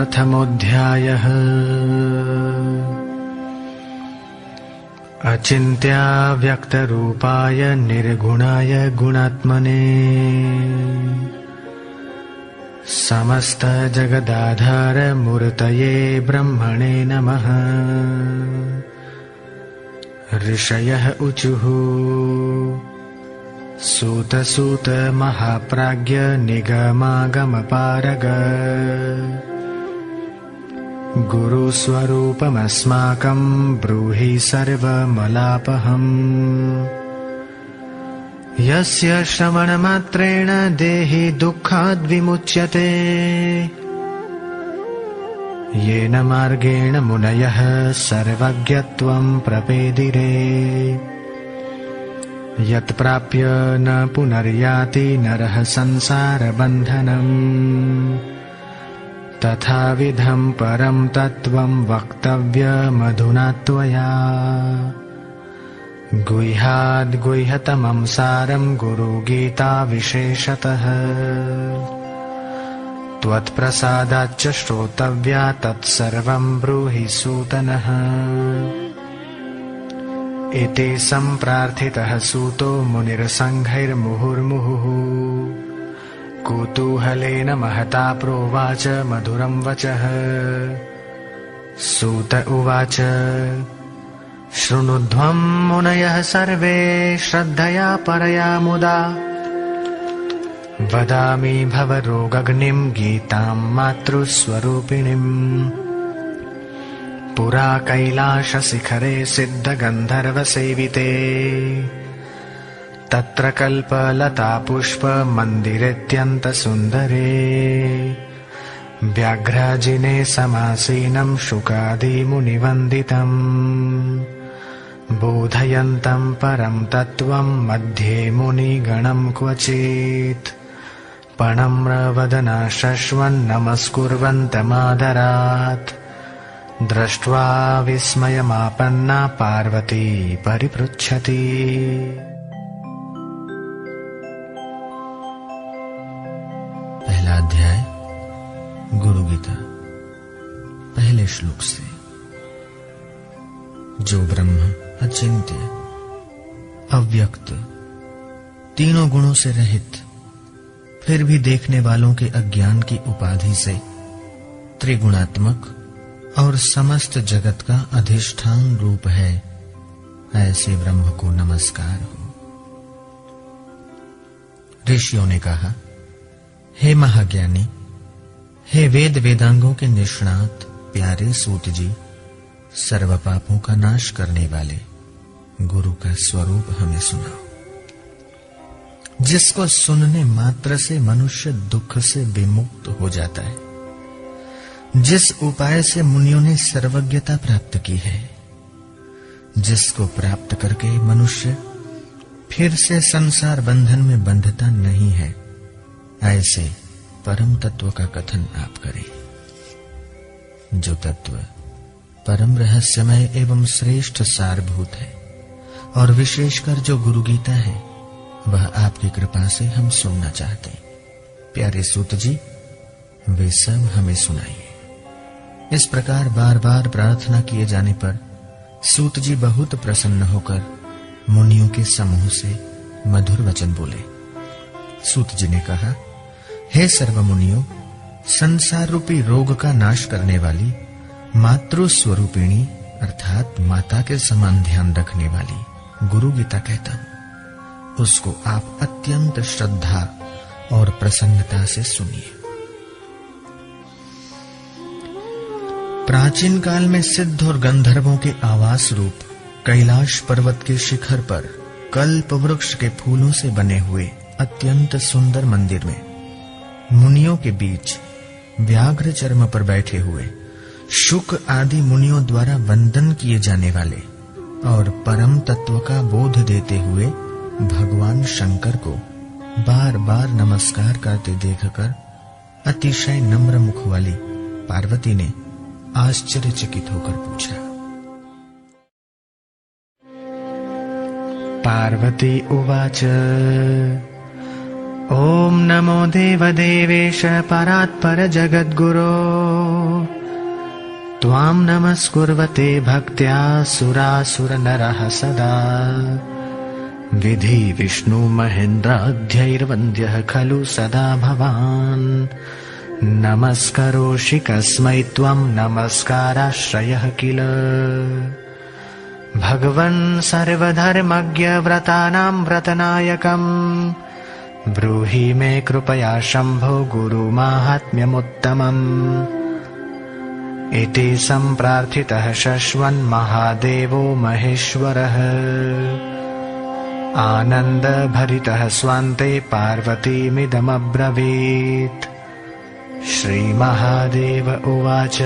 प्रथमोऽध्यायः। अचिन्त्याव्यक्तरूपाय निर्गुणाय गुणात्मने समस्तजगदाधार मूर्तये ब्रह्मणे नमः। ऋषयः ऊचुः सूत सूत महाप्राज्ञ निगमागमपारग गुरुस्वरूपमस्माकं ब्रूहि सर्वमलापहम्। यस्य श्रवणमात्रेण देहि दुःखाद्विमुच्यते येन मार्गेण मुनयः सर्वज्ञत्वं प्रपेदिरे। यत्प्राप्य न पुनर्याति नरः संसारबन्धनम् तथाविधं परं तत्त्वं वक्तव्यमधुना त्वया। गुह्याद् गुह्यतमं सारं गुरुगीता विशेषतः त्वत्प्रसादाच्च श्रोतव्या तत्सर्वं ब्रूहि सूतनः। इति सम्प्रार्थितः सूतो मुनिर्सङ्घैर्मुहुर्मुहुः कुतूहलेन महता प्रोवाच मधुरं वचः। सूत उवाच शृणुध्वं मुनयः सर्वे श्रद्धया परया मुदा वदामि भवरोगग्निं गीतां मातृस्वरूपिणीम्। पुरा कैलासशिखरे सिद्धगन्धर्वसेविते तत्र कल्पलता पुष्पमन्दिरेऽत्यन्तसुन्दरे व्याघ्राजिने समासीनं शुकादिमुनिवन्दितम् बोधयन्तं परं तत्त्वं मध्ये मुनिगणं क्वचित् पणम्रवदना शश्वन्नमस्कुर्वन्तमादरात्। दृष्ट्वा विस्मयमापन्ना पार्वती परिपृच्छति। पहला अध्याय गुरु गीता। पहले श्लोक से। जो ब्रह्म अचिंत्य अव्यक्त तीनों गुणों से रहित फिर भी देखने वालों के अज्ञान की उपाधि से त्रिगुणात्मक और समस्त जगत का अधिष्ठान रूप है, ऐसे ब्रह्म को नमस्कार हो। ऋषियों ने कहा, हे महाज्ञानी, हे वेद वेदांगों के निष्णात प्यारे सूत जी, सर्व पापों का नाश करने वाले गुरु का स्वरूप हमें सुनाओ, जिसको सुनने मात्र से मनुष्य दुख से विमुक्त हो जाता है, जिस उपाय से मुनियों ने सर्वज्ञता प्राप्त की है, जिसको प्राप्त करके मनुष्य फिर से संसार बंधन में बंधता नहीं है, ऐसे परम तत्व का कथन आप करें। जो तत्व परम रहस्यमय एवं श्रेष्ठ सारभूत है और विशेषकर जो गुरु गीता है, वह आपकी कृपा से हम सुनना चाहते हैं। प्यारे सूत जी, वे सब हमें सुनाइए। इस प्रकार बार बार प्रार्थना किए जाने पर सूत जी बहुत प्रसन्न होकर मुनियों के समूह से मधुर वचन बोले। सूत जी ने कहा, हे सर्व मुनियों, संसार रूपी रोग का नाश करने वाली मातृ स्वरूपिणी अर्थात माता के समान ध्यान रखने वाली गुरु गीता कहता हूं, उसको आप अत्यंत श्रद्धा और प्रसन्नता से सुनिए। प्राचीन काल में सिद्ध और गंधर्वों के आवास रूप कैलाश पर्वत के शिखर पर कल्प वृक्ष के फूलों से बने हुए अत्यंत सुंदर मंदिर में मुनियों के बीच व्याघ्र चर्म पर बैठे हुए शुक आदि मुनियों द्वारा वंदन किए जाने वाले और परम तत्व का बोध देते हुए भगवान शंकर को बार बार नमस्कार करते देखकर अतिशय नम्र मुख वाली पार्वती ने आश्चर्यचकित होकर पूछा। पार्वती उवाच ॐ नमो देवदेवेश परात्पर जगद्गुरो त्वां नमस्कुर्वते भक्त्या सुरासुरनरः सदा विधि विष्णु महेन्द्राद्यैर्वन्द्यः खलु सदा भवान् नमस्करोषि कस्मै त्वं नमस्काराश्रयः किल भगवन् सर्वधर्मज्ञ व्रतानां व्रतनायकम् ब्रूहि मे कृपया शम्भो गुरुमाहात्म्यमुत्तमम् इति सम्प्रार्थितः शश्वन्महादेवो महेश्वरः आनन्दभरितः स्वान्ते पार्वतीमिदमब्रवीत् श्रीमहादेव उवाच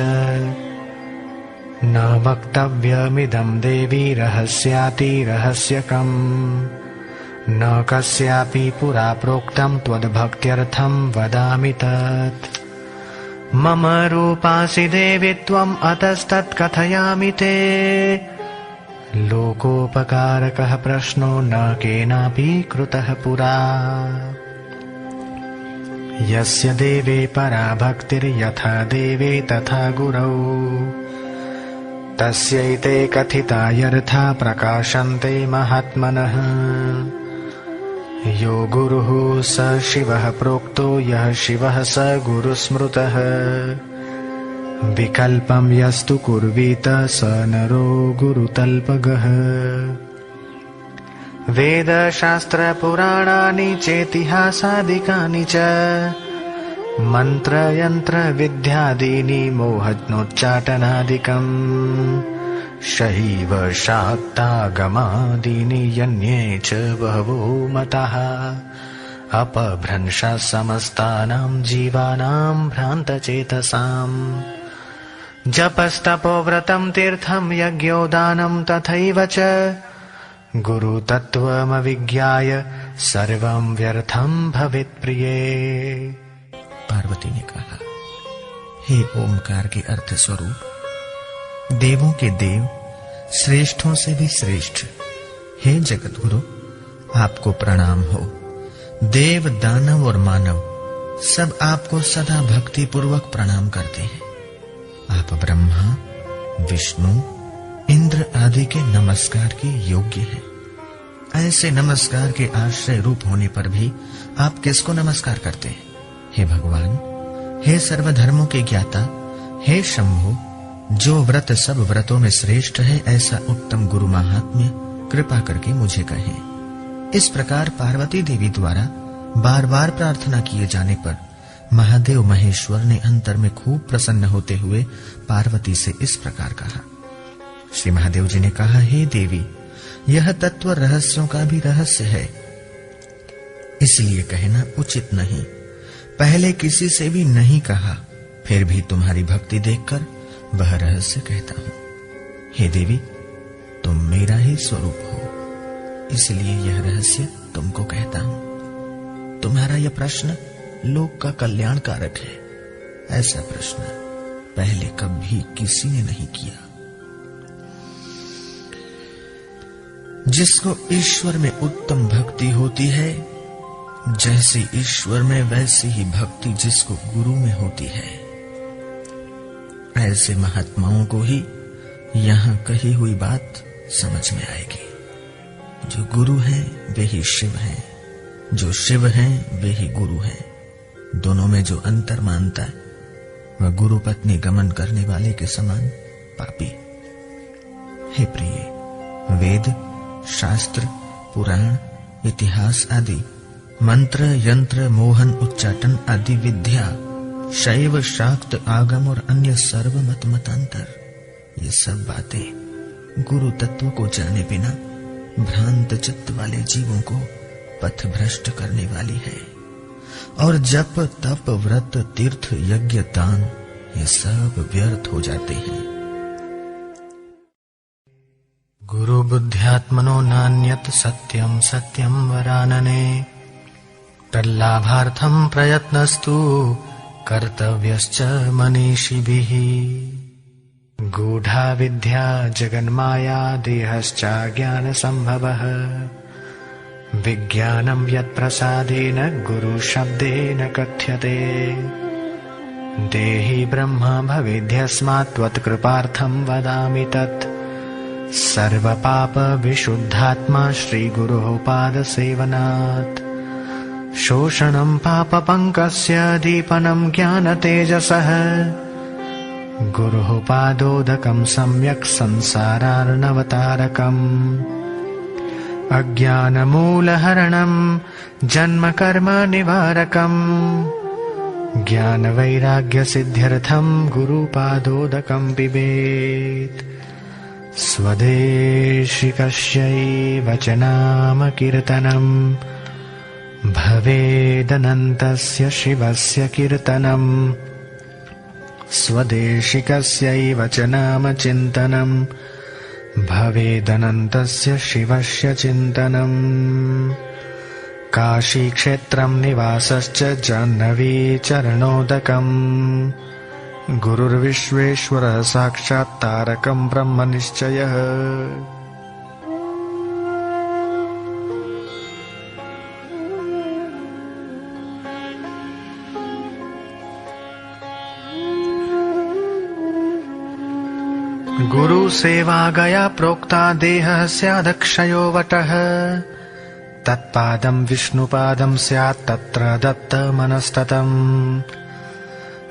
न वक्तव्यमिदं देवी रहस्यातिरहस्यकम् न कस्यापि पुरा प्रोक्तं त्वद्भक्त्यर्थं वदामि तत् मम रूपासि देवि त्वम् अतस्तत् कथयामि ते लोकोपकारकः प्रश्नो न केनापि कृतः पुरा यस्य देवे परा भक्तिर्यथा देवे तथा गुरौ तस्यैते कथितायर्था प्रकाशन्ते महात्मनः यो गुरुः स शिवः प्रोक्तो यः शिवः स गुरुस्मृतः विकल्पं यस्तु कुर्वीत स नरो गुरुतल्पगः वेदशास्त्रपुराणानि चेतिहासादिकानि च मन्त्रयन्त्रविद्यादीनि मोहनोच्चाटनादिकम् शैव शाक्तागमादीनि यन्ये च बहवो मतः अपभ्रंशः समस्तानां जीवानां भ्रान्तचेतसाम् जपस्तपोव्रतं तीर्थं यज्ञो दानं तथैव च गुरुतत्त्वमविज्ञाय सर्वं व्यर्थं भवेत् प्रिये। पार्वती ने कहा, हे ओमकार के अर्थ स्वरूप, देवों के देव, श्रेष्ठों से भी श्रेष्ठ, हे जगत गुरु, आपको प्रणाम हो। देव, दानव और मानव सब आपको सदा भक्ति पूर्वक प्रणाम करते हैं। आप ब्रह्मा, विष्णु, इंद्र आदि के नमस्कार के योग्य हैं। ऐसे नमस्कार के आश्रय रूप होने पर भी आप किसको नमस्कार करते हैं? हे भगवान, हे सर्वधर्मों के ज्ञाता, हे शंभु, जो व्रत सब व्रतों में श्रेष्ठ है, ऐसा उत्तम गुरु महात्म्य कृपा करके मुझे कहें। इस प्रकार पार्वती देवी द्वारा बार बार प्रार्थना किए जाने पर महादेव महेश्वर ने अंतर में खूब प्रसन्न होते हुए पार्वती से इस प्रकार कहा। श्री महादेव जी ने कहा, हे देवी, यह तत्व रहस्यों का भी रहस्य है, इसलिए कहना उचित नहीं। पहले किसी से भी नहीं कहा, फिर भी तुम्हारी भक्ति देखकर वह रहस्य कहता हूं। हे देवी, तुम मेरा ही स्वरूप हो, इसलिए यह रहस्य तुमको कहता हूं। तुम्हारा यह प्रश्न लोक का कल्याणकारक है। ऐसा प्रश्न पहले कभी किसी ने नहीं किया। जिसको ईश्वर में उत्तम भक्ति होती है, जैसी ईश्वर में वैसी ही भक्ति जिसको गुरु में होती है, ऐसे महात्माओं को ही यहां कही हुई बात समझ में आएगी। जो गुरु हैं वे ही शिव हैं, जो शिव हैं वे ही गुरु हैं। दोनों में जो अंतर मानता है वह गुरु पत्नी गमन करने वाले के समान पापी। हे प्रिय, वेद, शास्त्र, पुराण, इतिहास आदि, मंत्र, यंत्र, मोहन, उच्चाटन आदि विद्या, शैव, शाक्त, आगम और अन्य सर्व मत मतांतर, ये सब बातें गुरु तत्व को जाने बिना भ्रांत चित्त वाले जीवों को पथ भ्रष्ट करने वाली है। और जप, तप, व्रत, तीर्थ, यज्ञ, दान, ये सब व्यर्थ हो जाते हैं। गुरु बुद्ध्यात्मनो नान्यत् सत्यं सत्यं वरानने तल्लाभार्थं प्रयत्नस्तु कर्तव्यश्च मनीषिभिः। गूढ़ा विद्या जगन्माया देहश्चाज्ञानसम्भवः विज्ञानं यत्प्रसादेन गुरुशब्देन कथ्यते देहि ब्रह्म भवेद्यस्मात् त्वत्कृपार्थं वदामि तत्। सर्वपाप विशुद्धात्मा श्रीगुरोः पादसेवनात्। शोषणं पापपङ्कस्य दीपनं ज्ञानतेजसः। गुरुः पादोदकं सम्यक् संसारार्णवतारकम्। अज्ञानमूलहरणं जन्मकर्म निवारकम्। ज्ञानवैराग्यसिद्ध्यर्थं गुरुपादोदकं पिबेत्। स्वदेशिकस्यैव च नाम कीर्तनम् भवेदनन्तस्य शिवस्य कीर्तनम्। स्वदेशिकस्यैव च नाम चिन्तनम् भवेदनन्तस्य शिवस्य चिन्तनम्। काशीक्षेत्रं निवासश्च जाह्नवी चरणोदकम्। गुरुर्विश्वेश्वरः साक्षात् तारकं ब्रह्मनिश्चयः। गुरु सेवा गया प्रोक्ता देहः स्यादक्षयो वटः। तत्पादं विष्णुपादं स्यात् तत्र दत्तमनस्ततम्।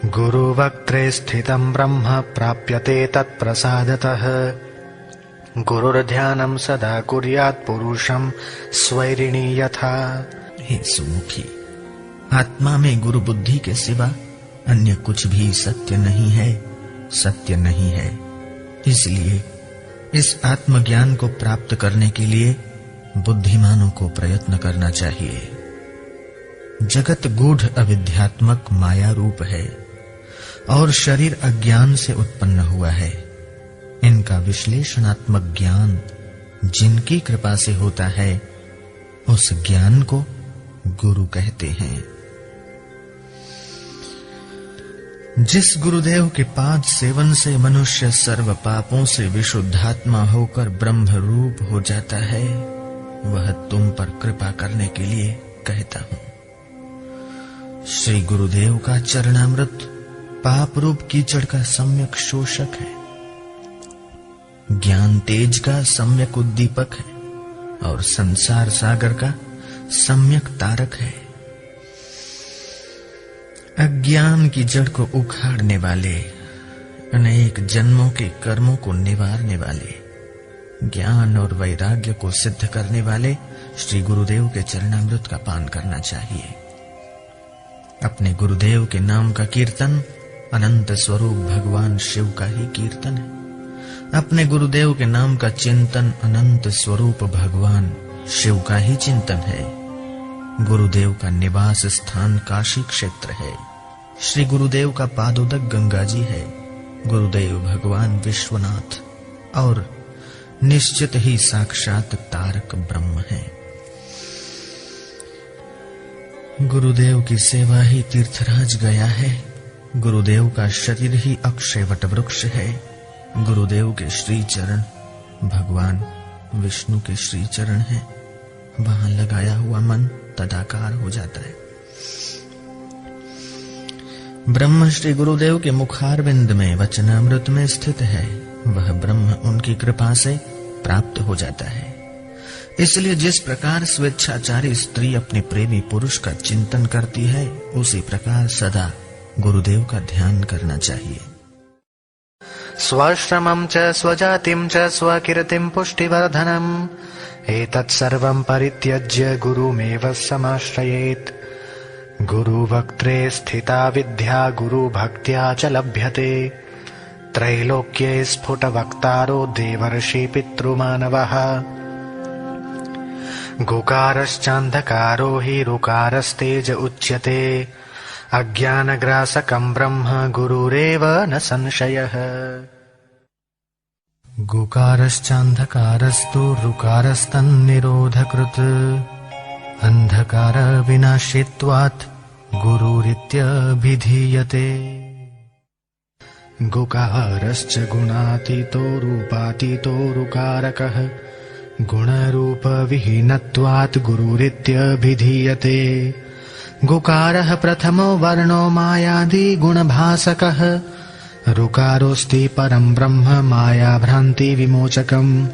गुरुवक्त्रे स्थितं ब्रह्म प्राप्यते तत्प्रसादतः। गुरुर्ध्यानं सदा कुर्यात् पुरुषं स्वैरिणी यथा। हे सुमुखी, आत्मा में गुरु बुद्धि के सिवा अन्य कुछ भी सत्य नहीं है, सत्य नहीं है। इसलिए इस आत्मज्ञान को प्राप्त करने के लिए बुद्धिमानों को प्रयत्न करना चाहिए। जगत गूढ़ अविद्यात्मक माया रूप है और शरीर अज्ञान से उत्पन्न हुआ है। इनका विश्लेषणात्मक ज्ञान जिनकी कृपा से होता है, उस ज्ञान को गुरु कहते हैं। जिस गुरुदेव के पाद सेवन से मनुष्य सर्व पापों से विशुद्धात्मा होकर ब्रह्म रूप हो जाता है, वह तुम पर कृपा करने के लिए कहता हूं। श्री गुरुदेव का चरणामृत पाप रूप कीचड़ का सम्यक शोषक है, ज्ञान तेज का सम्यक उद्दीपक है और संसार सागर का सम्यक तारक है। अज्ञान की जड़ को उखाड़ने वाले, अनेक जन्मों के कर्मों को निवारने वाले, ज्ञान और वैराग्य को सिद्ध करने वाले श्री गुरुदेव के चरणामृत का पान करना चाहिए। अपने गुरुदेव के नाम का कीर्तन अनंत स्वरूप भगवान शिव का ही कीर्तन है। अपने गुरुदेव के नाम का चिंतन अनंत स्वरूप भगवान शिव का ही चिंतन है। गुरुदेव का निवास स्थान काशी क्षेत्र है। श्री गुरुदेव का पादोदक गंगा जी है। गुरुदेव भगवान विश्वनाथ और निश्चित ही साक्षात तारक ब्रह्म है। गुरुदेव की सेवा ही तीर्थराज गया है। गुरुदेव का शरीर ही अक्षय वट वृक्ष है। गुरुदेव के श्री चरण भगवान विष्णु के श्री चरण है। वहां लगाया हुआ मन तदाकार हो जाता है। ब्रह्म श्री गुरुदेव के मुखारविंद में वचनामृत में स्थित है। वह ब्रह्म उनकी कृपा से प्राप्त हो जाता है। इसलिए जिस प्रकार स्वेच्छाचारी स्त्री अपने प्रेमी पुरुष का चिंतन करती है, उसी प्रकार सदा गुरुदेव का ध्यान करना चाहिए। स्वश्रमं च स्वजातिं च स्वकीर्तिं पुष्टिवर्धनम् एतत् सर्वं परित्यज्य गुरुमेव समाश्रयेत्। गुरुवक्त्रे स्थिता विद्या गुरुभक्त्या च लभ्यते। त्रैलोक्ये स्फुटवक्तारो देवर्षि पितृमानवः। गुकारश्चान्धकारो हि रुकारस्तेज उच्यते। अज्ञानग्रासकं ब्रह्म गुरुरेव न संशयः। गुकारश्चान्धकारस्तु रुकारस्तन्निरोधकृत्। अंधकार विनाशित्वात् गुरुरित्यभिधीयते। गुकारश्च गुणातीतो रूपातीतो रुकारकः। गुणरूपविहीनत्वात् गुरुरित्यभिधीयते। गुकारः प्रथमो वर्णो मायादि गुणभासकः ऋकारोऽस्ति परं ब्रह्म माया भ्रान्ति विमोचकम्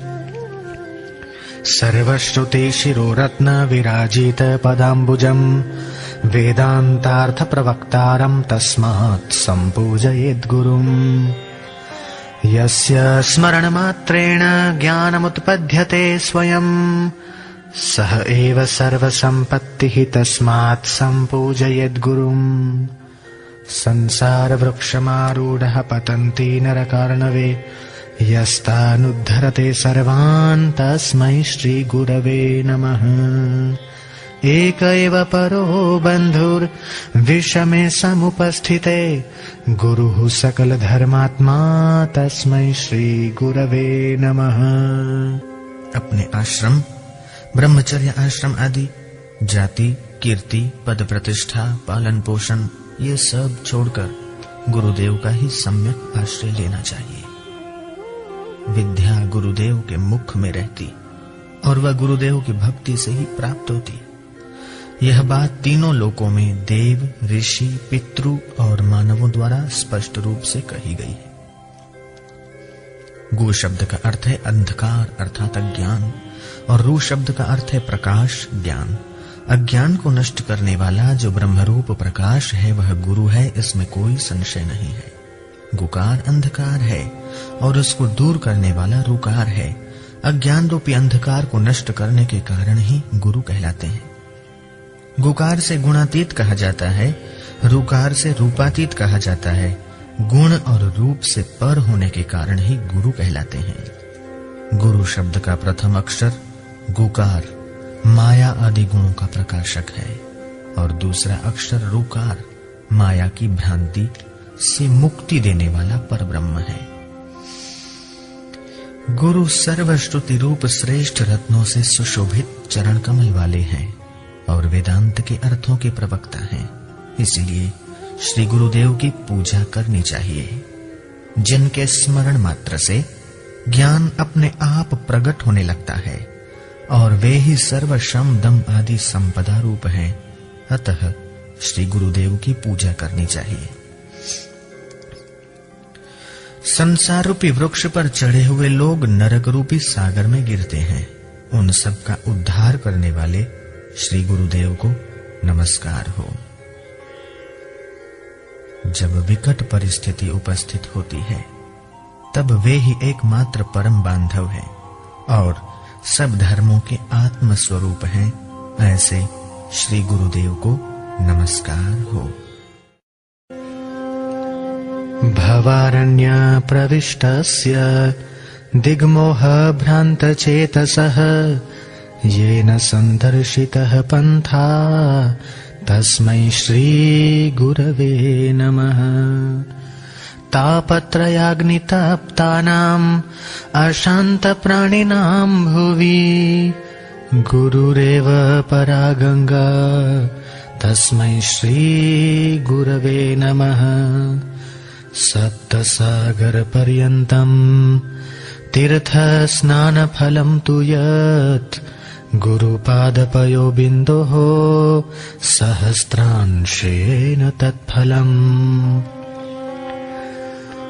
सर्वश्रुति शिरोरत्न विराजित पदाम्बुजम् वेदान्तार्थ प्रवक्तारं तस्मात् सम्पूजयेत् गुरुम् यस्य स्मरणमात्रेण ज्ञानमुत्पद्यते स्वयं सः एव सर्वसम्पत्तिः तस्मात् सम्पूजयेत् गुरुम् संसारवृक्षमारूढः पतन्ति नरकार्णवे यस्तानुद्धरते सर्वान् तस्मै श्रीगुरवे नमः एक एव परो बन्धुर्विषमे समुपस्थिते गुरुः सकलधर्मात्मा तस्मै श्रीगुरवे नमः। अपने आश्रम, ब्रह्मचर्य आश्रम आदि, जाति, कीर्ति, पद प्रतिष्ठा, पालन पोषण ये सब छोड़कर गुरुदेव का ही सम्यक आश्रय लेना चाहिए। विद्या गुरुदेव के मुख में रहती और वह गुरुदेव की भक्ति से ही प्राप्त होती। यह बात तीनों लोकों में देव, ऋषि, पितृ और मानवों द्वारा स्पष्ट रूप से कही गई है। गु शब्द का अर्थ है अंधकार अर्थात अज्ञान और रू शब्द का अर्थ है प्रकाश, ज्ञान। अज्ञान को नष्ट करने वाला जो ब्रह्मरूप प्रकाश है वह गुरु है, इसमें कोई संशय नहीं है। गुकार अंधकार है और उसको दूर करने वाला रुकार है। अज्ञान रूपी अंधकार को नष्ट करने के कारण ही गुरु कहलाते हैं। गुकार से गुणातीत कहा जाता है, रुकार से रूपातीत कहा जाता है। गुण और रूप से पर होने के कारण ही गुरु कहलाते हैं। गुरु शब्द का प्रथम अक्षर गुकार माया आदि गुणों का प्रकाशक है और दूसरा अक्षर रुकार माया की भ्रांति से मुक्ति देने वाला परब्रह्म है। गुरु सर्वश्रुति रूप श्रेष्ठ रत्नों से सुशोभित चरण कमल वाले हैं और वेदांत के अर्थों के प्रवक्ता हैं। इसलिए श्री गुरुदेव की पूजा करनी चाहिए, जिनके स्मरण मात्र से ज्ञान अपने आप प्रकट होने लगता है और वे ही सर्व श्रम दम आदि संपदा रूप हैं। अतः श्री गुरुदेव की पूजा करनी चाहिए। संसार रूपी वृक्ष पर चढ़े हुए लोग नरक रूपी सागर में गिरते हैं। उन सब का उद्धार करने वाले श्री गुरुदेव को नमस्कार हो। जब विकट परिस्थिति उपस्थित होती है तब वे ही एकमात्र परम बांधव हैं और सब धर्मों के आत्म स्वरूप हैं। ऐसे श्री गुरुदेव को नमस्कार हो। भवारण्य प्रविष्टस्य दिग्मोह भ्रांत चेतसः येन संदर्शितः पंथा तस्मै श्री गुरवे नमः। तापत्रयाग्नितप्तानाम् अशांत प्राणिनां भुवि गुरुरेव परा गंगा तस्मै श्री गुरवे नमः। सप्तसागर पर्यन्तम् तीर्थ स्नान फलम् तु यत् गुरुपादपयो बिन्दोः सहस्रांशेन तत्फलम्।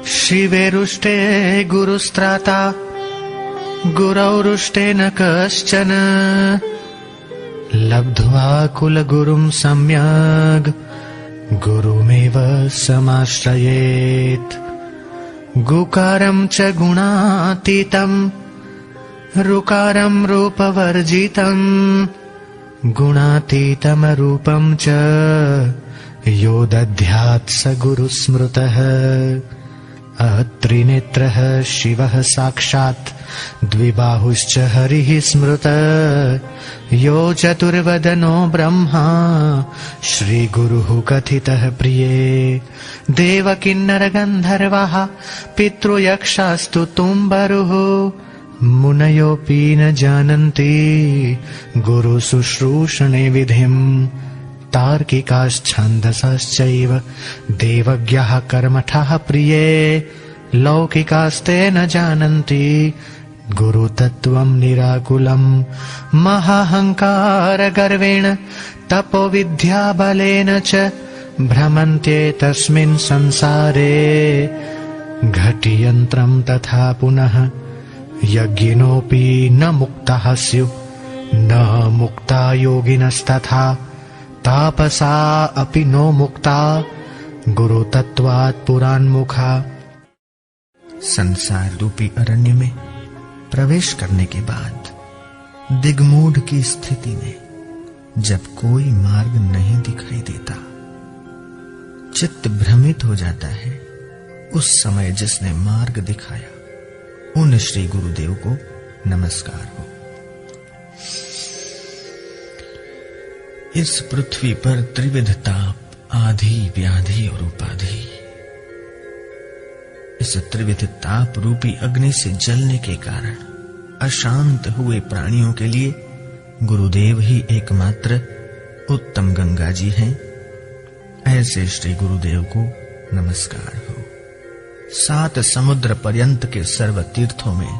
शिवेरुष्टे गुरुस्त्राता गुरौरुष्टेन कश्चन लब्ध्वा कुलगुरुं सम्यग् गुरुमेव समाश्रयेत्। गुकारं च गुणातीतं रुकारं रूपवर्जितं गुणातीतं रूपं च यो दध्यात् स गुरुस्मृतः। त्रिनेत्रः शिवः साक्षात् द्विबाहुश्च हरिः स्मृतः। यो चतुर्वदनो ब्रह्मा श्रीगुरुः कथितः प्रिये। देवकिन्नर गन्धर्वाः पितृयक्षास्तु तुम्बरुः मुनयोऽपि न जानन्ति गुरुशुश्रूषणे विधिम्। तार्किकाश्छन्दसाश्चैव देवज्ञाः कर्मठः प्रिये। लौकिकास्ते न जानन्ति गुरुतत्वं निराकुलं महाहंकार गर्वेण तपो विद्याबलेन च भ्रमन्ते तस्मिन् संसारे घटियन्त्रं तथा पुनः यज्ञिनोऽपि न मुक्ताः स्युः न मुक्ता योगिनस्तथा तापसा अपि नो मुक्ता गुरुतत्वात् पुरान्मुखा। संसार रूपी अरण्य में प्रवेश करने के बाद दिग्मूढ़ की स्थिति में जब कोई मार्ग नहीं दिखाई देता, चित्त भ्रमित हो जाता है, उस समय जिसने मार्ग दिखाया उन श्री गुरुदेव को नमस्कार हो। इस पृथ्वी पर त्रिविध ताप, आधि, व्याधि और उपाधि, इस त्रिविध ताप रूपी अग्नि से जलने के कारण अशांत हुए प्राणियों के लिए गुरुदेव ही एकमात्र उत्तम गंगा जी हैं। ऐसे श्री गुरुदेव को नमस्कार हो। 7 समुद्र पर्यंत के सर्व तीर्थों में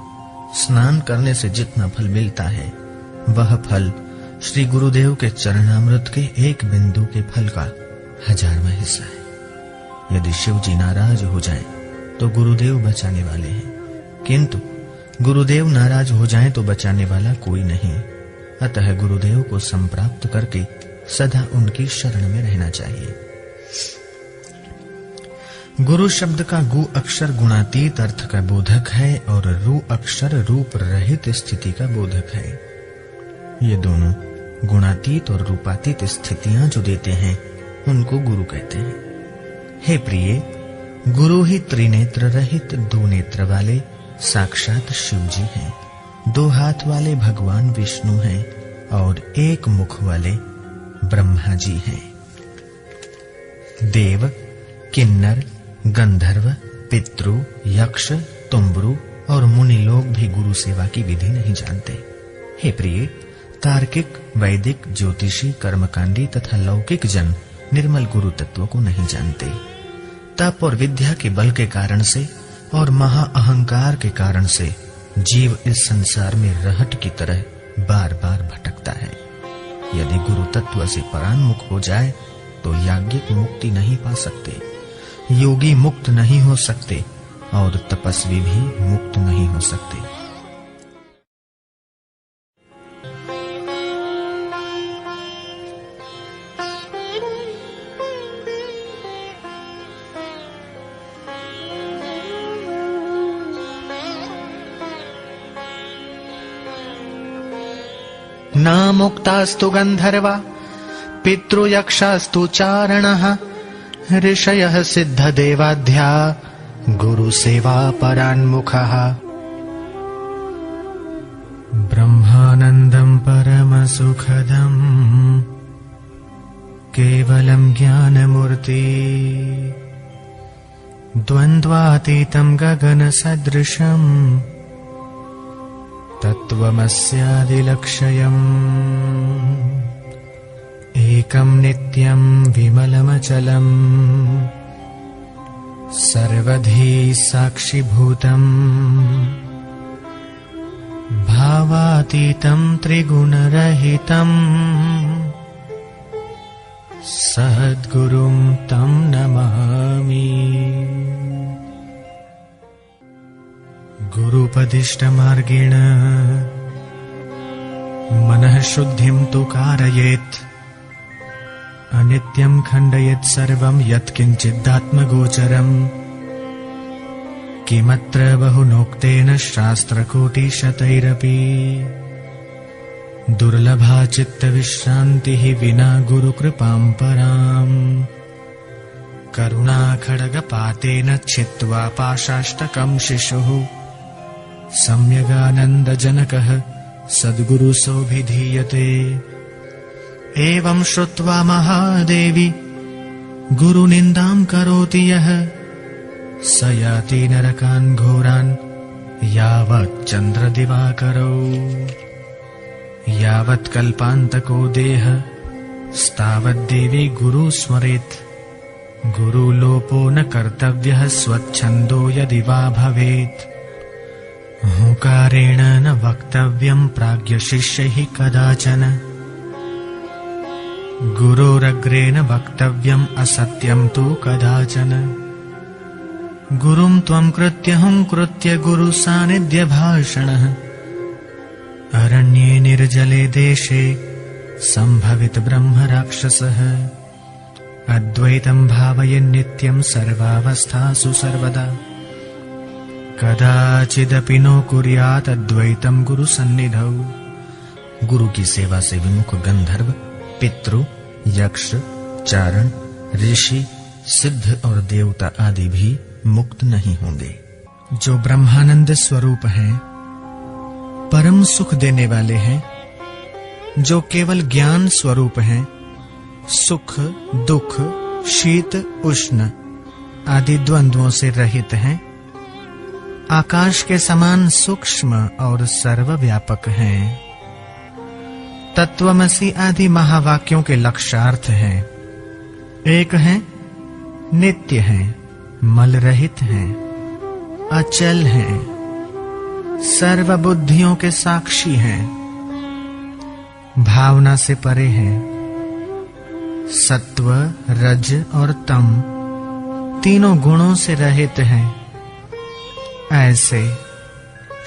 स्नान करने से जितना फल मिलता है, वह फल श्री गुरुदेव के चरणामृत के एक बिंदु के फल का 1000वां हिस्सा है। यदि शिव जी नाराज हो जाएं, तो गुरुदेव बचाने वाले हैं, किंतु गुरुदेव नाराज हो जाएं तो बचाने वाला कोई नहीं। अतः गुरुदेव को संप्राप्त करके सदा उनकी शरण में रहना चाहिए। गुरु शब्द का गु अक्षर गुणातीत अर्थ का बोधक है और रू अक्षर रूप रहित स्थिति का बोधक है। ये दोनों गुणातीत और रूपातीत स्थितियां जो देते हैं, उनको गुरु कहते हैं। हे प्रिय, गुरु ही त्रिनेत्र रहित 2 नेत्र वाले साक्षात शिव जी हैं, 2 हाथ वाले भगवान विष्णु हैं और 1 मुख वाले ब्रह्मा जी हैं। देव, किन्नर, गंधर्व, पितृ, यक्ष, तुम्बरु और मुनि लोग भी गुरु सेवा की विधि नहीं जानते। हे प्रिय, तार्किक, वैदिक, ज्योतिषी, कर्मकांडी तथा लौकिक जन निर्मल गुरु तत्व को नहीं जानते। तप और विद्या के बल के कारण से और महा अहंकार के कारण से जीव इस संसार में रहट की तरह बार बार भटकता है। यदि गुरु तत्व से परान्मुख हो जाए तो याज्ञिक मुक्ति नहीं पा सकते, योगी मुक्त नहीं हो सकते और तपस्वी भी मुक्त नहीं हो सकते। न मुक्तास्तु गंधर्वा पितृयक्षास्तु चारणः ऋषयः सिद्धदेवाध्या गुरुसेवा परान्मुखः। ब्रह्मानन्दं परमसुखदं केवलं ज्ञानमूर्ति द्वन्द्वातीतं गगनसदृशम् तत्त्वमस्यादिलक्ष्यम् एकं नित्यं विमलमचलम् सर्वधी साक्षिभूतम् भावातीतं त्रिगुणरहितम् सद्गुरुं तं नमामि। गुरुपदिष्टमार्गेण मनः शुद्धिं तु कारयेत् अनित्यं खण्डयेत् सर्वं यत्किञ्चिदात्मगोचरम् किमत्र बहुनोक्तेन शास्त्रकोटिशतैरपि दुर्लभा चित्तविश्रान्तिः विना गुरुकृपां पराम् करुणाखड्गपातेन छित्त्वा पाशाष्टकं शिशुः सम्यगानन्दजनकः सद्गुरुसोऽभिधीयते। एवं श्रुत्वा महादेवी गुरुनिन्दां करोति यः स याति नरकान् घोरान् यावत् चन्द्रदिवाकरौ यावत् कल्पान्तको देह स्तावद्देवी गुरु स्मरेत् गुरुलोपो न कर्तव्यः स्वच्छन्दो यदि वा भवेत्। हूँ हुंकारेण न वक्तव्यं प्राज्ञशिष्यैः कदाचन गुरोरग्रेण वक्तव्यम् असत्यं तु कदाचन गुरुं त्वं कृत्य हुंकृत्य गुरुसान्निध्य भाषणः अरण्ये निर्जले देशे संभवित ब्रह्म राक्षसः अद्वैतं भावयन् नित्यं सर्वावस्थासु सर्वदा कदाचिदपि नो कुर्यात् अद्वैतं गुरु सन्निधौ। गुरु की सेवा से विमुख गंधर्व, पितृ, यक्ष, चारण, ऋषि, सिद्ध और देवता आदि भी मुक्त नहीं होंगे। जो ब्रह्मानंद स्वरूप हैं, परम सुख देने वाले हैं, जो केवल ज्ञान स्वरूप हैं, सुख दुख शीत उष्ण आदि द्वंद्वों से रहित हैं, आकाश के समान सूक्ष्म और सर्वव्यापक हैं, तत्वमसि आदि महावाक्यों के लक्ष्यार्थ हैं, एक हैं, नित्य हैं, मल रहित हैं, अचल हैं, सर्वबुद्धियों के साक्षी हैं, भावना से परे हैं, सत्व रज और तम तीनों गुणों से रहित हैं। ऐसे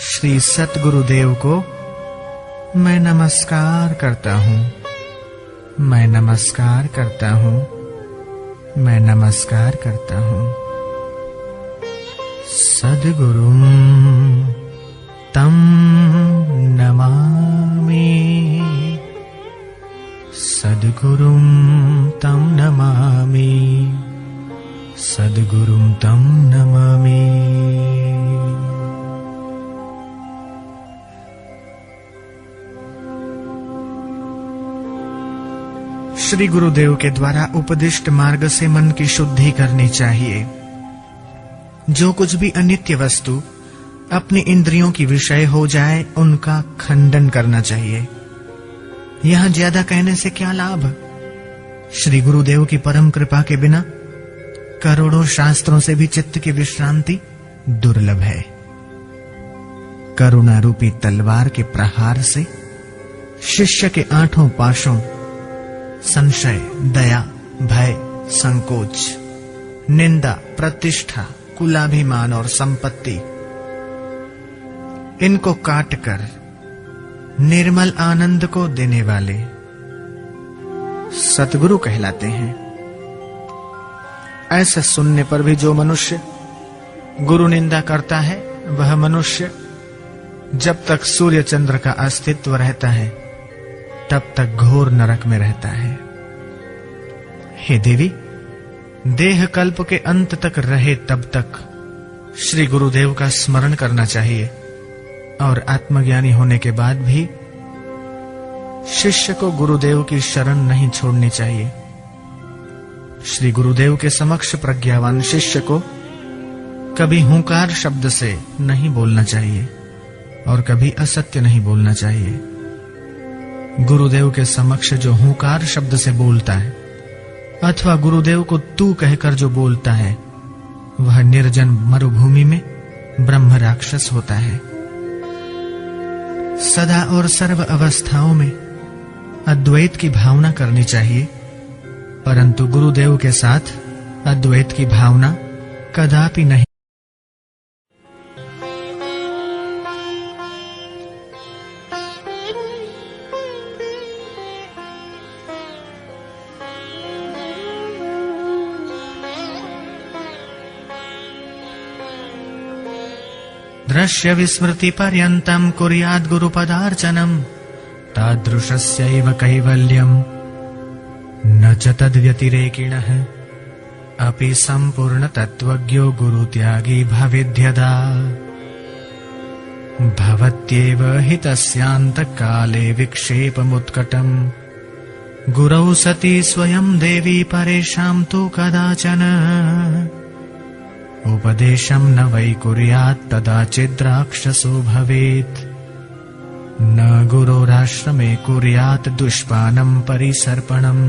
श्री सतगुरुदेव को मैं नमस्कार करता हूँ, मैं नमस्कार करता हूँ, मैं नमस्कार करता हूँ। सद्गुरुं तं नमामि, सद्गुरुं तं नमामि, सद्गुरुं तं नमामि। श्री गुरुदेव के द्वारा उपदिष्ट मार्ग से मन की शुद्धि करनी चाहिए। जो कुछ भी अनित्य वस्तु अपनी इंद्रियों की विषय हो जाए, उनका खंडन करना चाहिए। यहां ज्यादा कहने से क्या लाभ? श्री गुरुदेव की परम कृपा के बिना करोड़ों शास्त्रों से भी चित्त की विश्रांति दुर्लभ है। करुणा रूपी तलवार के प्रहार से शिष्य के आठों पाशों संशय, दया, भय, संकोच, निंदा, प्रतिष्ठा, कुलाभिमान और संपत्ति, इनको काटकर निर्मल आनंद को देने वाले सतगुरु कहलाते हैं। ऐसा सुनने पर भी जो मनुष्य गुरु निंदा करता है, वह मनुष्य जब तक सूर्य चंद्र का अस्तित्व रहता है तब तक घोर नरक में रहता है। हे देवी, देह कल्प के अंत तक रहे तब तक श्री गुरुदेव का स्मरण करना चाहिए और आत्मज्ञानी होने के बाद भी शिष्य को गुरुदेव की शरण नहीं छोड़नी चाहिए। श्री गुरुदेव के समक्ष प्रज्ञावान शिष्य को कभी हुंकार शब्द से नहीं बोलना चाहिए और कभी असत्य नहीं बोलना चाहिए। गुरुदेव के समक्ष जो हुंकार शब्द से बोलता है अथवा गुरुदेव को तू कहकर जो बोलता है, वह निर्जन मरुभूमि में ब्रह्म राक्षस होता है। सदा और सर्व अवस्थाओं में अद्वैत की भावना करनी चाहिए, परंतु गुरुदेव के साथ अद्वैत की भावना कदापि नहीं। दृश्य विस्मृति पर्यन्तं कुर्याद् गुरुपदार्चनम् तादृशस्यैव कैवल्यम् न च तद्व्यतिरेकिणः अपि सम्पूर्ण तत्त्वज्ञो गुरुत्यागी भवेद्यदा भवत्येव हि तस्यान्तकाले विक्षेपमुत्कटम् गुरौ सति स्वयं देवी परेषां तु कदाचन उपदेशं न वै कुर्यात् कदाचिद्राक्षसो भवेत् न गुरोराश्रमे कुर्यात् दुष्पानं परिसर्पणम्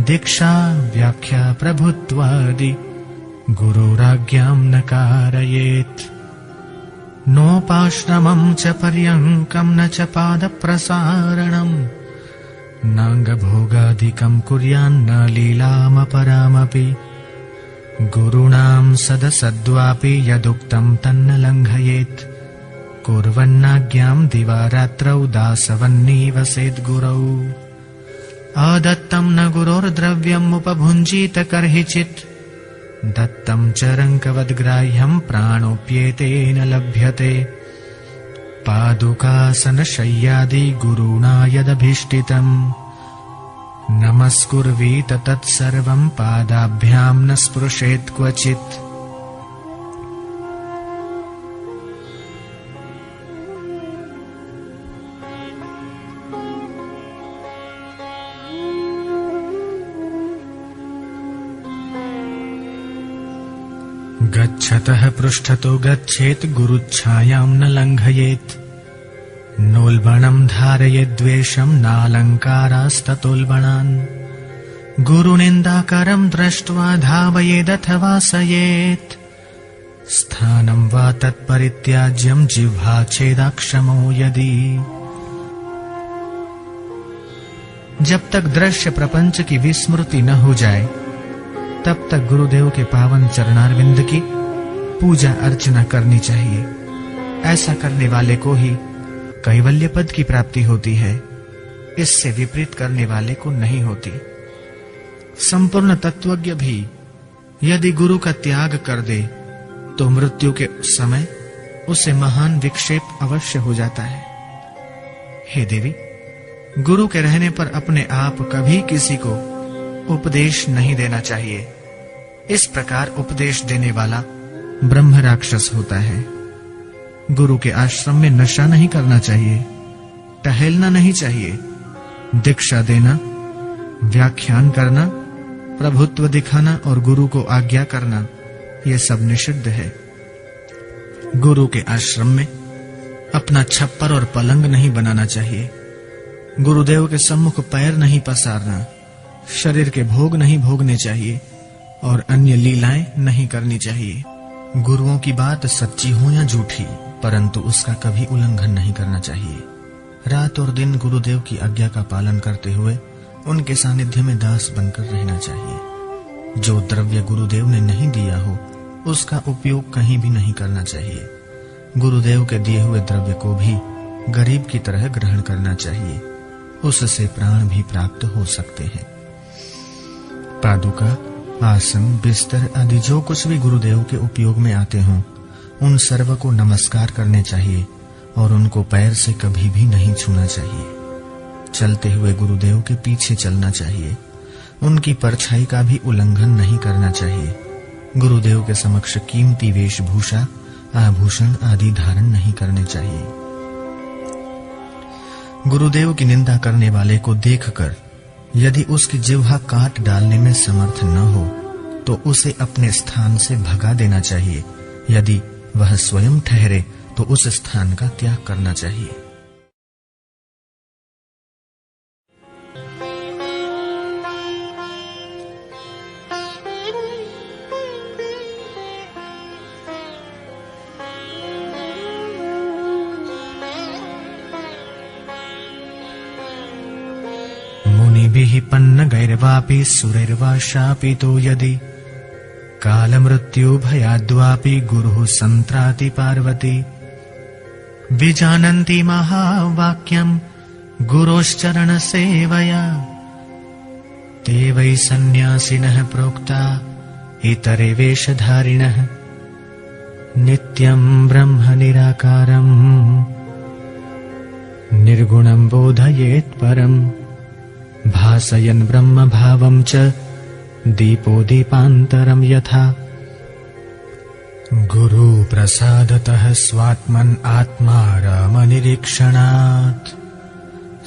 दीक्षा व्याख्या प्रभुत्वादि गुरोराज्ञां न कारयेत्। नोपाश्रमं च पर्यङ्कं न च पादप्रसारणम् नाङ्गभोगादिकं कुर्यान्न लीलामपरामपि गुरूणां सदसद्वापि यदुक्तं तन्न लङ्घयेत् कुर्वन्नाज्ञां दिवारात्रौ दासवन्नीवसेद्गुरौ अदत्तं न गुरोर्द्रव्यम् उपभुञ्जीत कर्हिचित् दत्तं च रङ्कवद्ग्राह्यं प्राणोऽप्येतेन लभ्यते पादुकासनशय्यादि गुरुणा यदभीष्टितम् नमस्कुर्वीत तत्सर्वं पादाभ्यां न स्पृशेत् क्वचित् गच्छतः पृष्ठतो गच्छेत् गुरुच्छायां न लङ्घयेत् नोल्बणं धारयेद्वेषं नालङ्कारास्ततोल्बणान् गुरुनिन्दाकरं दृष्ट्वा धावयेदथवा सयेत् स्थानं वा तत्परित्याज्यं जिह्वा छेदाक्षमो यदि जब तक दृश्य प्रपंच की विस्मृति न हो जाए तब तक गुरुदेव के पावन चरणारविंद की पूजा अर्चना करनी चाहिए। ऐसा करने वाले को ही कैवल्य पद की प्राप्ति होती है, इससे विपरीत करने वाले को नहीं होती। संपूर्ण तत्वज्ञ भी यदि गुरु का त्याग कर दे तो मृत्यु के समय उसे महान विक्षेप अवश्य हो जाता है। हे देवी, गुरु के रहने पर अपने आप कभी किसी को उपदेश नहीं देना चाहिए। इस प्रकार उपदेश देने वाला ब्रह्म राक्षस होता है। गुरु के आश्रम में नशा नहीं करना चाहिए, टहलना नहीं चाहिए, दीक्षा देना, व्याख्यान करना, प्रभुत्व दिखाना और गुरु को आज्ञा करना, ये सब निषिद्ध है। गुरु के आश्रम में अपना छप्पर और पलंग नहीं बनाना चाहिए, गुरुदेव के सम्मुख पैर नहीं पसारना, शरीर के भोग नहीं भोगने चाहिए और अन्य लीलाएं नहीं करनी चाहिए। गुरुओं की बात सच्ची हो या झूठी, परंतु उसका कभी उल्लंघन नहीं करना चाहिए। रात और दिन गुरुदेव की आज्ञा का पालन करते हुए उनके सानिध्य में दास बनकर रहना चाहिए। जो द्रव्य गुरुदेव ने नहीं दिया हो उसका उपयोग कहीं भी नहीं करना चाहिए। गुरुदेव के दिए हुए द्रव्य को भी गरीब की तरह ग्रहण करना चाहिए, उससे प्राण भी प्राप्त हो सकते हैं। पादुका, आसन, बिस्तर आदि जो कुछ भी गुरुदेव के उपयोग में आते हों उन सर्व को नमस्कार करने चाहिए और उनको पैर से कभी भी नहीं छूना चाहिए। चलते हुए गुरुदेव के पीछे चलना चाहिए, उनकी परछाई का भी उल्लंघन नहीं करना चाहिए। गुरुदेव के समक्ष कीमती वेशभूषा, आभूषण आदि धारण नहीं करने चाहिए। गुरुदेव की निंदा करने वाले को देखकर यदि उसकी जिह्वा काट डालने में समर्थ न हो तो उसे अपने स्थान से भगा देना चाहिए। यदि वह स्वयं ठहरे तो उस स्थान का त्याग करना चाहिए। मुनिभिः पन्न गैर्वापि सुरैर्वा शापितो यदि कालमृत्यु भयाद्वापि गुरुः संत्राति पार्वती विजानन्ति महावाक्यं गुरोश्चरण सेवया ते वै सन्न्यासिनः प्रोक्ता इतरे वेशधारिणः नित्यं ब्रह्म निराकारं निर्गुणं बोधयेत् परम् भासयन् ब्रह्म भावं च दीपो दीपान्तरं यथा गुरु प्रसादतः स्वात्मन् आत्मारामनिरीक्षणात्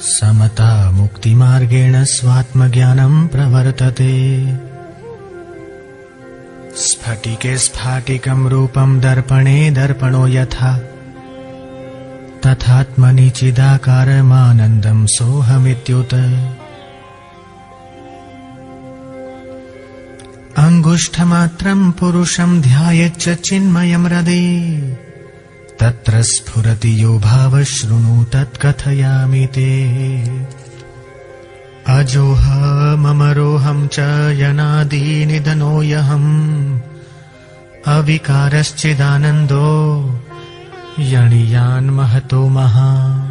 समता मुक्तिमार्गेण स्वात्मज्ञानं प्रवर्तते। स्फटिके स्फाटिकं रूपं दर्पणे दर्पणो यथा तथात्मनि चिदाकारमानन्दं सोऽहमित्युत अंगुष्ठमात्रं पुरुषं ध्यायेच्च चिन्मयं हृदि तत्र स्फुरति यो भाव शृणु तत्कथयामि ते। अजोऽहममरोऽहं च यनादि निधनोऽयहम् अविकारश्चिदानन्दो यणीयान् महतो महान्।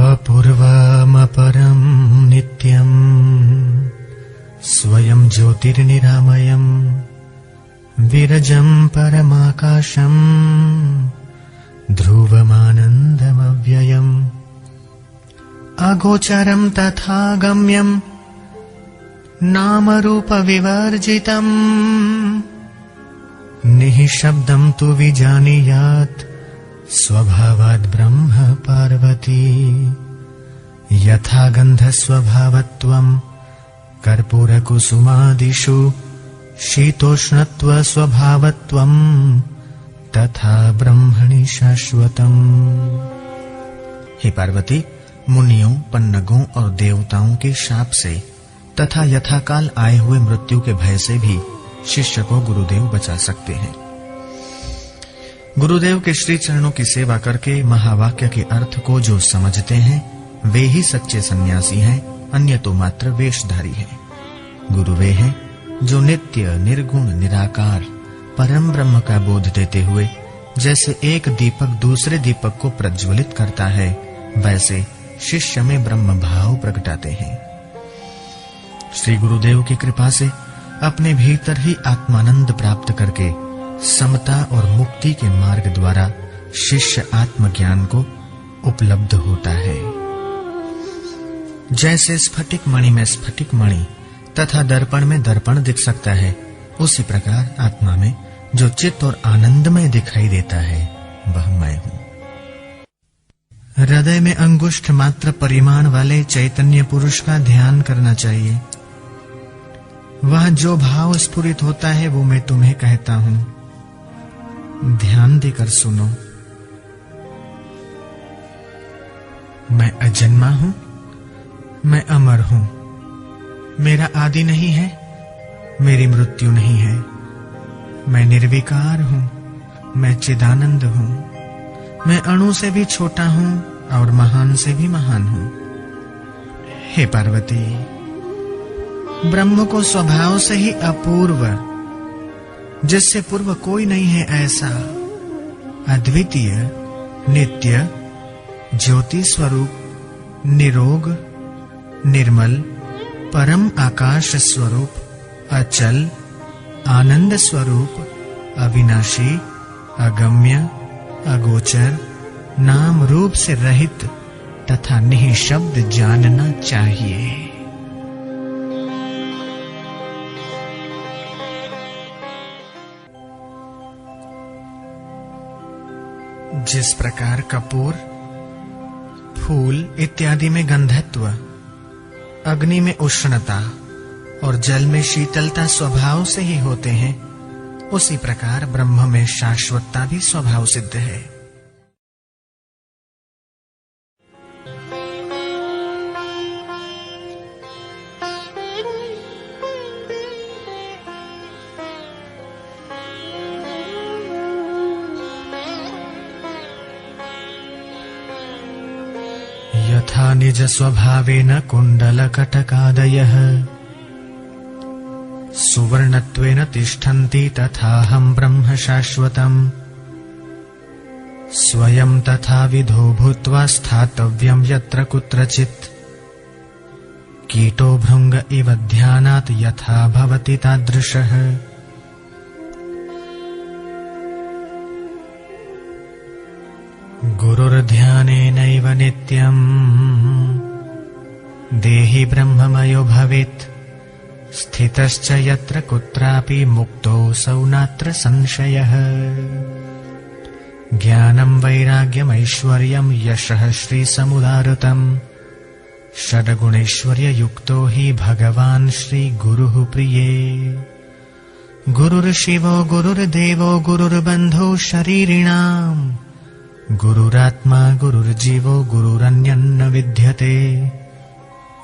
अपूर्वमपरं नित्यं स्वयं ज्योतिर्निरामयं विरजं परमाकाशं ध्रुवमानन्दमव्ययम् अगोचरं तथा गम्यं नामरूपविवर्जितम् निःशब्दं तु विजानीयात् स्वभावाद् ब्रह्म पार्वती। यथा गन्धस्वभावत्वम् कर्पूरकुसुमादिषु शीतोष्णत्वस्वभावत्वम् तथा ब्रह्मणि शाश्वतम्। हे पार्वती, मुनियों, पन्नगों और देवताओं के शाप से तथा यथाकाल आए हुए मृत्यु के भय से भी शिष्य को गुरुदेव बचा सकते हैं। गुरुदेव के श्री चरणों की सेवा करके महावाक्य के अर्थ को जो समझते हैं वे ही सच्चे सन्यासी हैं, अन्य तो मात्र वेशधारी हैं। गुरु वे हैं जो नित्य निर्गुण निराकार परम ब्रह्म का बोध देते हुए जैसे एक दीपक दूसरे दीपक को प्रज्वलित करता है, वैसे शिष्य में ब्रह्म भाव प्रगटाते हैं। श्री गुरुदेव की कृपा से अपने भीतर ही आत्मानंद प्राप्त करके समता और मुक्ति के मार्ग द्वारा शिष्य आत्मज्ञान को उपलब्ध होता है। जैसे स्फटिक मणि में स्फटिक मणि तथा दर्पण में दर्पण दिख सकता है, उसी प्रकार आत्मा में जो चित्त और आनंदमय दिखाई देता है वह मैं हूँ। हृदय में अंगुष्ठ मात्र परिमाण वाले चैतन्य पुरुष का ध्यान करना चाहिए। वह जो भाव स्फुरित होता है वो मैं तुम्हें कहता हूं, ध्यान देकर सुनो। मैं अजन्मा हूं, मैं अमर हूं, मेरा आदि नहीं है, मेरी मृत्यु नहीं है। मैं निर्विकार हूं, मैं चिदानंद हूं, मैं अणु से भी छोटा हूं और महान से भी महान हूं। हे पार्वती, ब्रह्म को स्वभाव से ही अपूर्व, जिससे पूर्व कोई नहीं है ऐसा अद्वितीय, नित्य, ज्योति स्वरूप, निरोग, निर्मल, परम आकाश स्वरूप, अचल, आनंद स्वरूप, अविनाशी, अगम्य, अगोचर, नाम रूप से रहित तथा निःशब्द जानना चाहिए। जिस प्रकार कपूर, फूल इत्यादि में गंधत्व, अग्नि में उष्णता और जल में शीतलता स्वभाव से ही होते हैं, उसी प्रकार ब्रह्म में शाश्वतता भी स्वभाव सिद्ध है। यथा निज स्वभावेन कुण्डलकटकादयः सुवर्णत्वेन तिष्ठन्ति तथाहं ब्रह्म शाश्वतम्। स्वयं तथा विधो भूत्वा स्थातव्यं यत्र कुत्रचित्। कीटो भृंग इव ध्यानात् यथा भवति तादृशः। गुरुर्ध्यानेनैव नित्यम् देहि ब्रह्ममयो भवेत्। स्थितश्च यत्र कुत्रापि मुक्तोऽसौ नात्र संशयः। ज्ञानं वैराग्यमैश्वर्यं यशः श्रीसमुदारुतम् षड्गुणैश्वर्य युक्तो हि भगवान् श्री गुरुः प्रिये। गुरुर्शिवो गुरुर्देवो गुरुर्बन्धो शरीरिणाम्, गुरुरात्मा गुरुर्जीवो गुरुरन्यन्न विद्यते।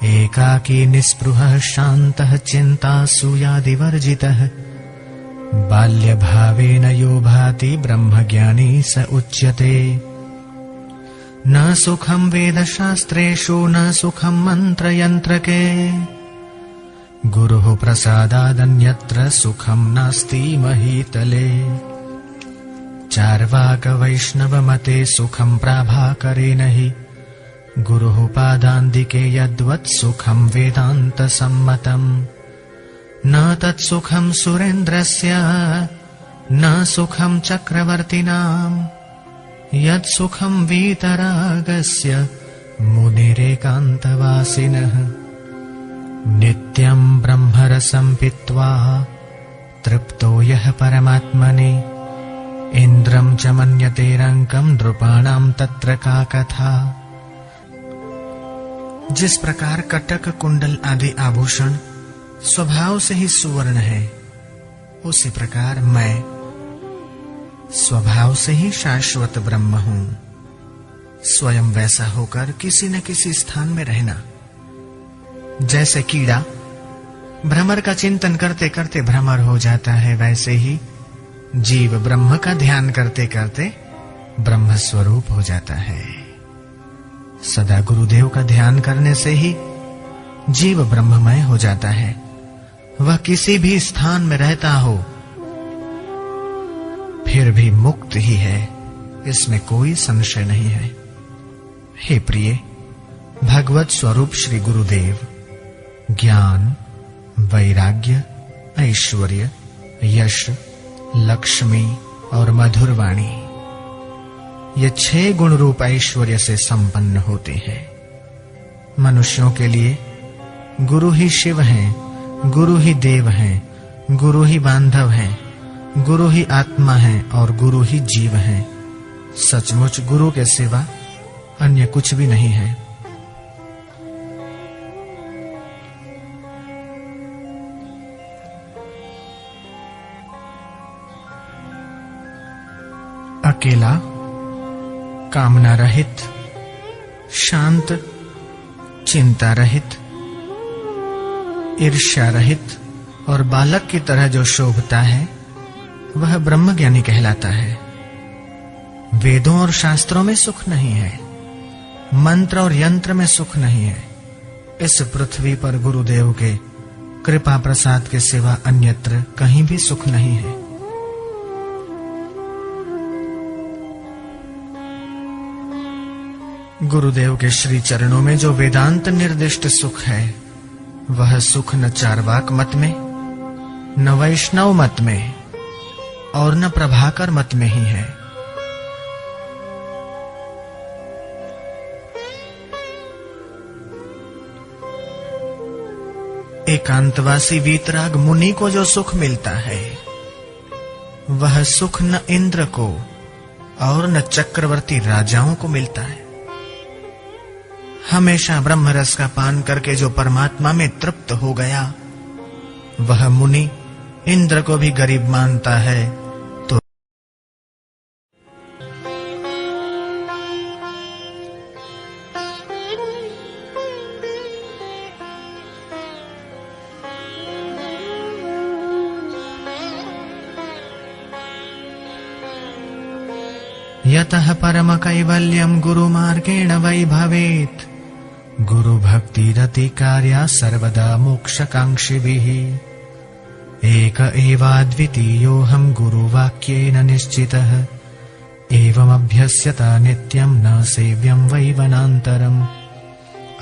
एकाकी निःस्पृहः शान्तः चिन्तासूयादिवर्जितः, बाल्यभावेन यो भाति ब्रह्मज्ञानी स उच्यते। न सुखं वेदशास्त्रेषु न सुखं मन्त्रयन्त्रके, गुरुः प्रसादादन्यत्र सुखं नास्ति महीतले। चार्वाक वैष्णव मते सुखं प्राभाकरेण हि, गुरुः पादान्तिके यद्वत् सुखं वेदान्त सम्मतम्। न तत्सुखं सुरेन्द्रस्य न सुखं चक्रवर्तिनाम्, यत्सुखं वीतरागस्य मुनिरेकान्तवासिनः। नित्यं ब्रह्मरसं पीत्वा तृप्तो यः परमात्मनि, इन्द्रं च मन्यते रङ्कं नृपाणां तत्र का कथा। जिस प्रकार कटक कुंडल आदि आभूषण स्वभाव से ही सुवर्ण है, उसी प्रकार मैं स्वभाव से ही शाश्वत ब्रह्म हूं। स्वयं वैसा होकर किसी न किसी स्थान में रहना। जैसे कीड़ा भ्रमर का चिंतन करते करते भ्रमर हो जाता है, वैसे ही जीव ब्रह्म का ध्यान करते करते ब्रह्म स्वरूप हो जाता है। सदा गुरुदेव का ध्यान करने से ही जीव ब्रह्ममय हो जाता है। वह किसी भी स्थान में रहता हो फिर भी मुक्त ही है, इसमें कोई संशय नहीं है। हे प्रिय, भगवत स्वरूप श्री गुरुदेव ज्ञान, वैराग्य, ऐश्वर्य, यश, लक्ष्मी और मधुर वाणी, ये 6 गुण रूप ऐश्वर्य से संपन्न होते हैं। मनुष्यों के लिए गुरु ही शिव हैं, गुरु ही देव हैं, गुरु ही बांधव हैं, गुरु ही आत्मा है और गुरु ही जीव है। सचमुच गुरु के सिवा अन्य कुछ भी नहीं है। अकेला, कामना रहित, शांत, चिंता रहित, ईर्ष्या रहित और बालक की तरह जो शोभता है वह ब्रह्मज्ञानी कहलाता है। वेदों और शास्त्रों में सुख नहीं है, मंत्र और यंत्र में सुख नहीं है। इस पृथ्वी पर गुरुदेव के कृपा प्रसाद के सिवा अन्यत्र कहीं भी सुख नहीं है। गुरुदेव के श्री चरणों में जो वेदांत निर्दिष्ट सुख है, वह सुख न चार्वाक मत में, न वैष्णव मत में और न प्रभाकर मत में ही है। एकांतवासी वीतराग मुनि को जो सुख मिलता है, वह सुख न इंद्र को और न चक्रवर्ती राजाओं को मिलता है। हमेशा ब्रह्मरस का पान करके जो परमात्मा में तृप्त हो गया, वह मुनि इंद्र को भी गरीब मानता है। तो यतः परम कैवल्यं गुरुमार्गेण वै भवेत्, गुरु भक्ति रति कार्या सर्वदा मोक्षकांक्षिभिः। एक एवाद्वितीयोऽहं गुरुवाक्येन निश्चितः, एवमभ्यस्यत नित्यं न सेव्यं वै वनान्तरम्।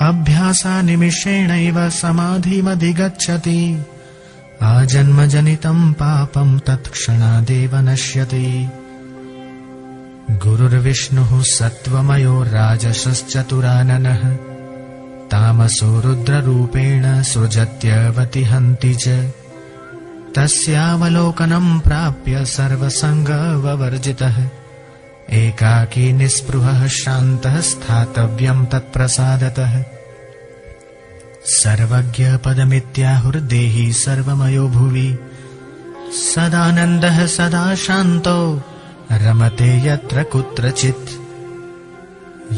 अभ्यासानिमिषेणैव समाधिमधिगच्छति, आजन्मजनितं पापं तत्क्षणादेव नश्यति। गुरुर्विष्णुः सत्त्वमयो राजसश्चतुराननः, तामसो रुद्ररूपेण सृजत्यवतिहन्ति च। तस्यावलोकनं प्राप्य सर्वसङ्गवर्जितः, एकाकी निःस्पृहः शान्तः स्थातव्यं तत्प्रसादतः। सर्वज्ञ पदमित्याहुर्देहि सर्वमयो भुवि सदानन्दः सदा शान्तो रमते यत्र कुत्रचित्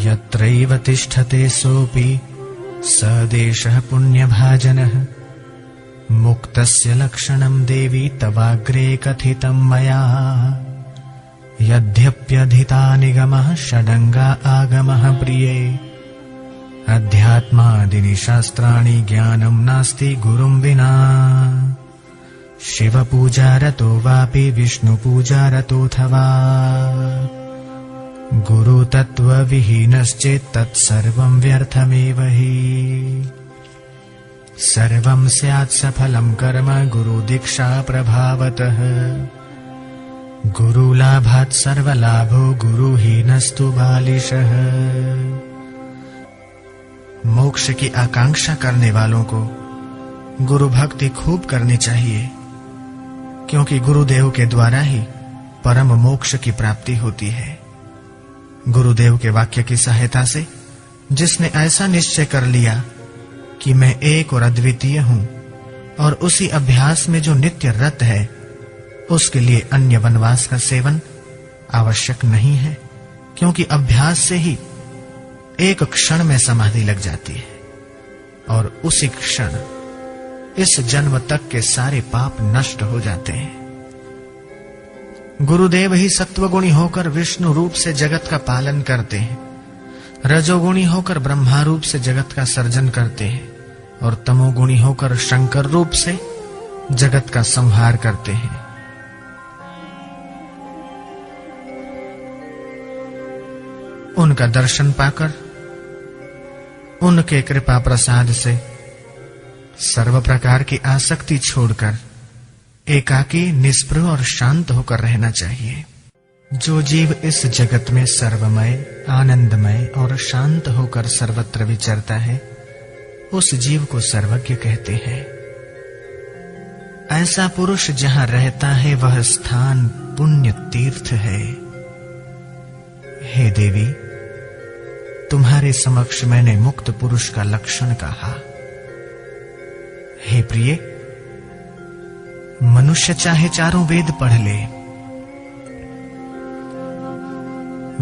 यत्रैव तिष्ठते सोऽपि स देशः पुण्यभाजनः मुक्तस्य लक्षणं देवी तवाग्रे कथितं मया यद्यप्यधिता निगमः षडङ्गा आगमः प्रिये अध्यात्मादीनि शास्त्राणि ज्ञानं नास्ति गुरुं विना शिवपूजारतो वापि विष्णुपूजारतोऽथवा गुरुतत्त्वविहीनश्चेत् तत्सर्वं व्यर्थमेव हि सर्वं स्यात् सफलं कर्म गुरुदीक्षा प्रभावतः गुरुलाभात् सर्वलाभो गुरुहीनस्तु बालिशः। मोक्ष की आकांक्षा करने वालों को गुरु भक्ति खूब करनी चाहिए, क्योंकि गुरुदेव के द्वारा ही परम मोक्ष की प्राप्ति होती है। गुरुदेव के वाक्य की सहायता से जिसने ऐसा निश्चय कर लिया कि मैं एक और अद्वितीय हूं और उसी अभ्यास में जो नित्य रत है, उसके लिए अन्य वनवास का सेवन आवश्यक नहीं है, क्योंकि अभ्यास से ही एक क्षण में समाधि लग जाती है और उसी क्षण इस जन्म तक के सारे पाप नष्ट हो जाते हैं। गुरुदेव ही सत्वगुणी होकर विष्णु रूप से जगत का पालन करते हैं, रजोगुणी होकर ब्रह्मा रूप से जगत का सर्जन करते हैं और तमोगुणी होकर शंकर रूप से जगत का संहार करते हैं। उनका दर्शन पाकर, उनके कृपा प्रसाद से सर्व प्रकार की आसक्ति छोड़कर एकाकी, निष्प्रभ और शांत होकर रहना चाहिए। जो जीव इस जगत में सर्वमय, आनंदमय और शांत होकर सर्वत्र विचरता है, उस जीव को सर्वज्ञ कहते हैं। ऐसा पुरुष जहां रहता है वह स्थान पुण्य तीर्थ है। हे देवी, तुम्हारे समक्ष मैंने मुक्त पुरुष का लक्षण कहा। हे प्रिय, मनुष्य चाहे चारों वेद पढ़ ले,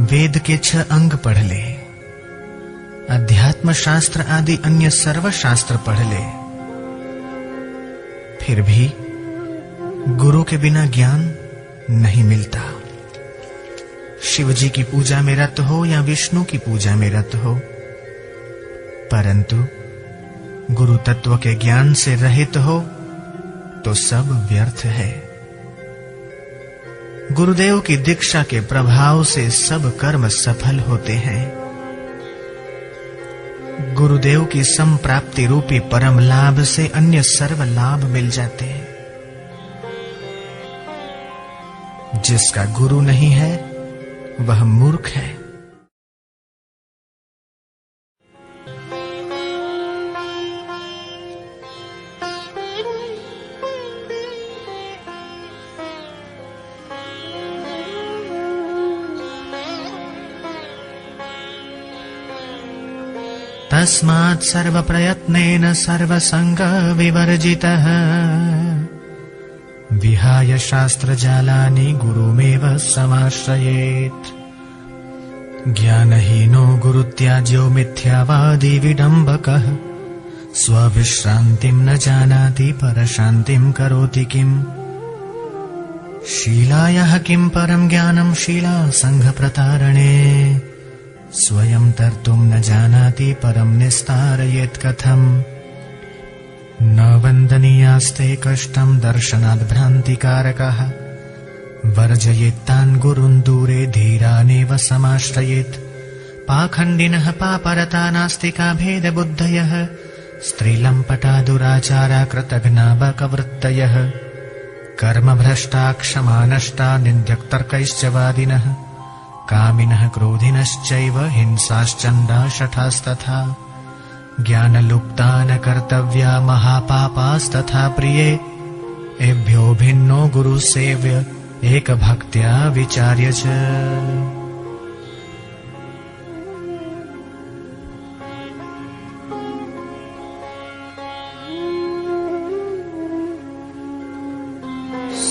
वेद के 6 अंग पढ़ ले, अध्यात्म शास्त्र आदि अन्य सर्व शास्त्र पढ़ ले, फिर भी गुरु के बिना ज्ञान नहीं मिलता। शिव जी की पूजा में रत हो या विष्णु की पूजा में रत हो, परंतु गुरु तत्व के ज्ञान से रहित हो तो सब व्यर्थ है। गुरुदेव की दीक्षा के प्रभाव से सब कर्म सफल होते हैं। गुरुदेव की संप्राप्ति रूपी परम लाभ से अन्य सर्व लाभ मिल जाते हैं। जिसका गुरु नहीं है वह मूर्ख है। तस्मात् सर्वप्रयत्नेन सर्वसंग विवर्जितः विहाय शास्त्रजालानि गुरुमेव समाश्रयेत्। ज्ञानहीनो गुरुत्याज्यो मिथ्यावादी विडम्बकः स्वविश्रान्तिं न जानाति परशान्तिं करोति किम्। शीलायाः किं परं ज्ञानं शीला संघप्रतारणे स्वयं तर्तुं न जानाति परं निस्तारयेत् कथम्। न वन्दनीयास्ते कष्टं दर्शनाद् भ्रान्तिकारकः वर्जयेत्तान् गुरुन् दूरे धीरानेव समाश्रयेत्। पाखण्डिनः पापरता नास्तिका भेदबुद्धयः स्त्रीलम्पटा दुराचारा कृतघ्ना बकवृत्तयः कर्मभ्रष्टा क्षमानष्टा निन्द्यक्तर्कैश्च वादिनः कामिनः क्रोधिनश्चैव हिंसाश्चण्डा शठास्तथा ज्ञानलुप्ता न कर्तव्या महापापास्तथा प्रिये। एभ्यो भिन्नो गुरुसेव्य एक भक्त्या विचार्य च।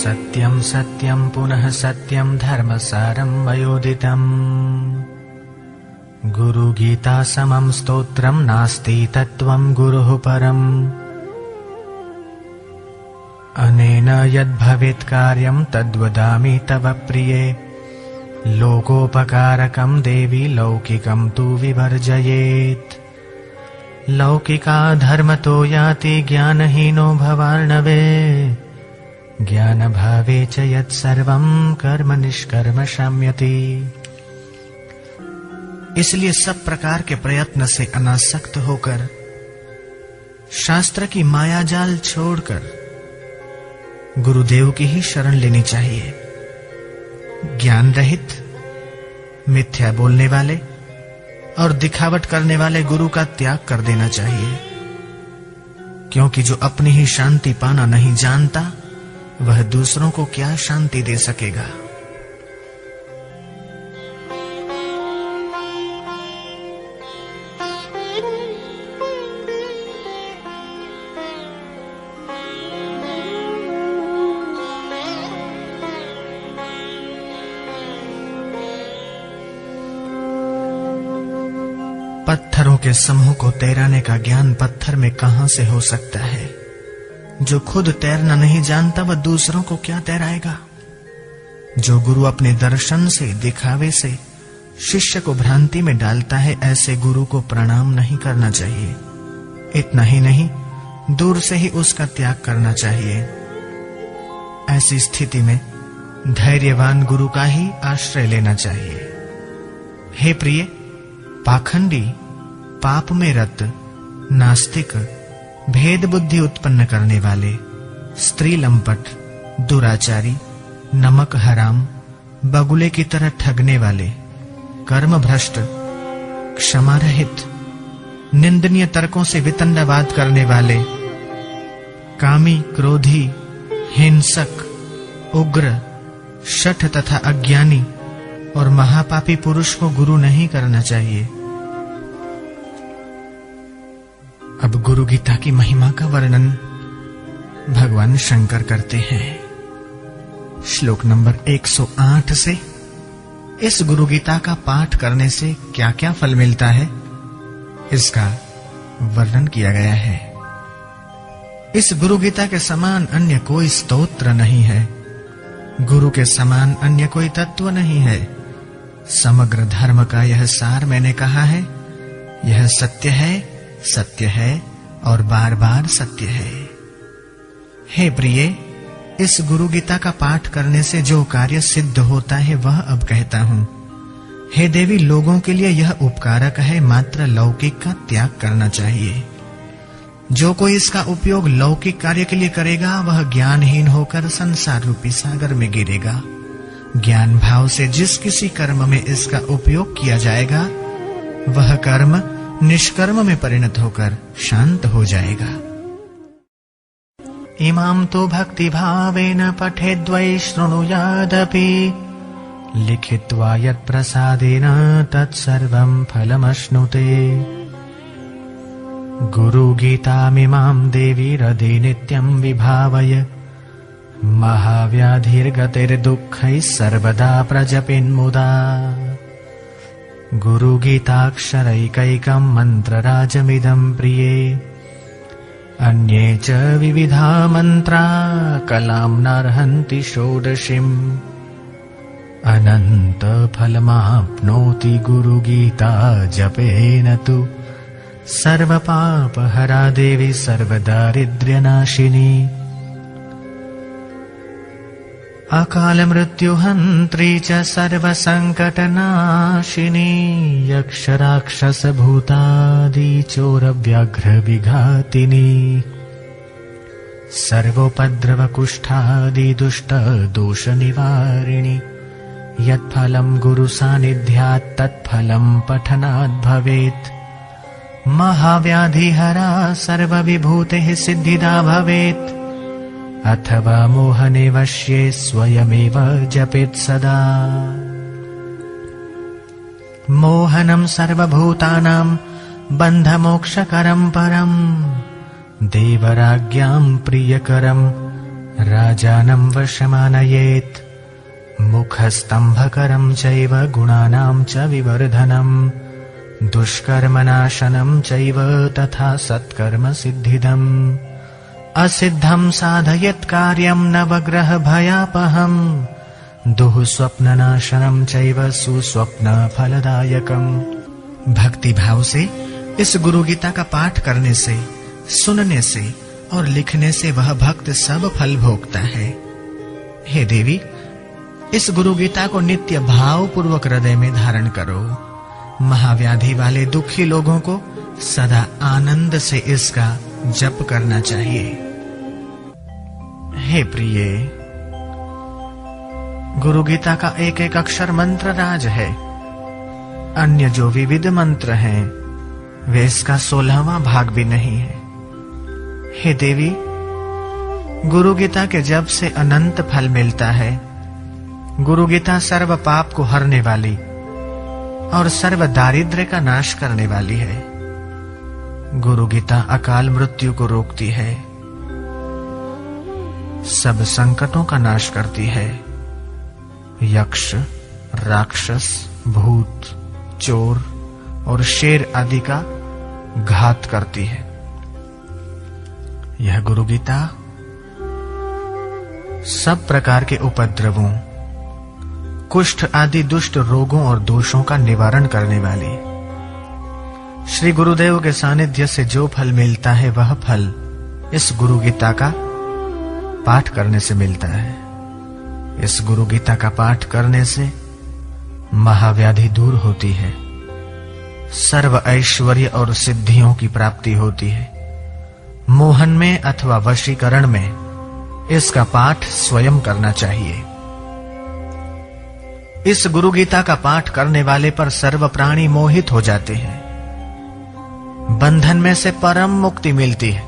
सत्यं सत्यं पुनः सत्यं धर्मसारं वयोदितम् गुरुगीता समं स्तोत्रं नास्ति तत्त्वं गुरुः परम् अनेन यद्भवेत् कार्यं तद्वदामि तव प्रिये लोकोपकारकं देवी लौकिकं तु विवर्जयेत् लौकिका धर्मतो याति ज्ञानहीनो भवार्णवे ज्ञानभावे च यत्सर्वं कर्म निष्कर्म शम्यति। इसलिए सब प्रकार के प्रयत्न से अनासक्त होकर शास्त्र की मायाजाल छोड़कर गुरुदेव की ही शरण लेनी चाहिए। ज्ञान रहित मिथ्या बोलने वाले और दिखावट करने वाले गुरु का त्याग कर देना चाहिए, क्योंकि जो अपनी ही शांति पाना नहीं जानता वह दूसरों को क्या शांति दे सकेगा। पत्थरों के समूह को तैराने का ज्ञान पत्थर में कहां से हो सकता है। जो खुद तैरना नहीं जानता वह दूसरों को क्या तैराएगा। जो गुरु अपने दर्शन से दिखावे से शिष्य को भ्रांति में डालता है, ऐसे गुरु को प्रणाम नहीं करना चाहिए। इतना ही नहीं, दूर से ही उसका त्याग करना चाहिए। ऐसी स्थिति में धैर्यवान गुरु का ही आश्रय लेना चाहिए। हे प्रिय, पाखंडी, पाप में रत, नास्तिक, भेद बुद्धि उत्पन्न करने वाले, स्त्री लंपट, दुराचारी, नमक हराम, बगुले की तरह ठगने वाले, कर्म भ्रष्ट, क्षमा रहित, निंदनीय तर्कों से वितंडवाद करने वाले, कामी, क्रोधी, हिंसक, उग्र, शठ तथा अज्ञानी और महापापी पुरुष को गुरु नहीं करना चाहिए। अब गुरु गीता की महिमा का वर्णन भगवान शंकर करते हैं। श्लोक नंबर 108 से इस गुरु गीता का पाठ करने से क्या क्या फल मिलता है, इसका वर्णन किया गया है। इस गुरु गीता के समान अन्य कोई स्तोत्र नहीं है। गुरु के समान अन्य कोई तत्व नहीं है। समग्र धर्म का यह सार मैंने कहा है। यह सत्य है और बार बार सत्य है। हे प्रिय, इस गुरु गीता का पाठ करने से जो कार्य सिद्ध होता है वह अब कहता हूं। हे देवी, लोगों के लिए यह उपकारक है, मात्र लौकिक का त्याग करना चाहिए। जो कोई इसका उपयोग लौकिक कार्य के लिए करेगा वह ज्ञानहीन होकर संसार रूपी सागर में गिरेगा। ज्ञान भाव से जिस किसी कर्म में इसका उपयोग किया जाएगा वह कर्म निष्कर्म में परिणत होकर शांत हो जाएगा। इमाम तो भक्ति भावेन पठेद्वै शृणुयादपि लिखित्वा यत् प्रसादेन तत्सर्वं फलमश्नुते। गुरु गीतामिमां देवी हृदि नित्यं विभावय महाव्याधिर्गतिर्दुःखैः सर्वदा प्रजपेन्मुदा। गुरु गीताक्षरैकैकं मन्त्रराजमिदं प्रिये। अन्ये च विविधा मन्त्रा कलां नार्हन्ति षोडशीम्। अनंत फलमाप्नोति गुरु गीता जपेन तु। सर्वपापहरा देवी सर्वदारिद्र्यनाशिनी। अकाल मृत्युहन्त्री च सर्वसंकटनाशिनी। यक्षराक्षस भूतादि चोरव्याघ्र विघातिनी। सर्वोपद्रव कुष्ठादि दुष्ट दोष निवारिणी। यत्फलं गुरु सानिध्यात् तत्फलं पठनात् भवेत्। महाव्याधिहरा सर्वविभूतेः सिद्धिदा भवेत्। अथवा मोहने वश्ये स्वयमेव जपेत् सदा। मोहनं सर्वभूतानां बन्धमोक्षकरं परम्। देवराज्ञां प्रियकरं राजानं वशमानयेत् मुखस्तम्भकरं चैव गुणानां च विवर्धनम् दुष्कर्मनाशनं चैव तथा सत्कर्म सिद्धिदम् असिद्धं साधयेत् कार्यं नवग्रह भयापहम् दुःस्वप्ननाशनं चैव सुस्वप्न फलदायकम्। भक्ति भाव से इस गुरु गीता का पाठ करने से, सुनने से और लिखने से वह भक्त सब फल भोगता है। हे देवी, इस गुरु गीता को नित्य भाव पूर्वक हृदय में धारण करो। महाव्याधि वाले दुखी लोगों को सदा आनंद से इसका जप करना चाहिए। हे प्रिय, गुरु गीता का एक एक अक्षर मंत्र राज है। अन्य जो विविध मंत्र हैं वे इसका 16वां भाग भी नहीं है। हे देवी, गुरु गीता के जप से अनंत फल मिलता है। गुरु गीता सर्व पाप को हरने वाली और सर्व दारिद्र्य का नाश करने वाली है। गुरु गीता अकाल मृत्यु को रोकती है, सब संकटों का नाश करती है। यक्ष, राक्षस, भूत, चोर और शेर आदि का घात करती है। यह गुरु गीता सब प्रकार के उपद्रवों, कुष्ठ आदि दुष्ट रोगों और दोषों का निवारण करने वाली। श्री गुरुदेव के सानिध्य से जो फल मिलता है वह फल इस गुरु गीता का पाठ करने से मिलता है। इस गुरु गीता का पाठ करने से महाव्याधि दूर होती है, सर्व ऐश्वर्य और सिद्धियों की प्राप्ति होती है। मोहन में अथवा वशीकरण में इसका पाठ स्वयं करना चाहिए। इस गुरु गीता का पाठ करने वाले पर सर्व प्राणी मोहित हो जाते हैं। बंधन में से परम मुक्ति मिलती है।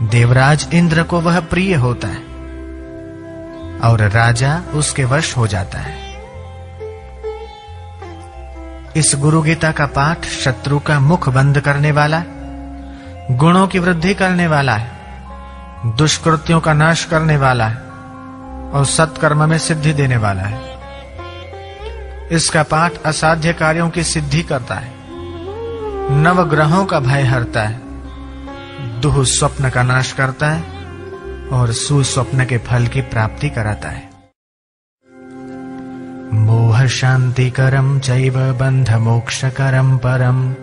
देवराज इंद्र को वह प्रिय होता है और राजा उसके वश हो जाता है। इस गुरु गीता का पाठ शत्रु का मुख बंद करने वाला है, गुणों की वृद्धि करने वाला है, दुष्कृत्यों का नाश करने वाला है और सत्कर्म में सिद्धि देने वाला है। इसका पाठ असाध्य कार्यों की सिद्धि करता है, नवग्रहों का भय हरता है, दुह स्वप्न का नाश करता है और सुस्वप्न के फल की प्राप्ति कराता है। मोह शांतिकरं चैव बंध मोक्षकरं परम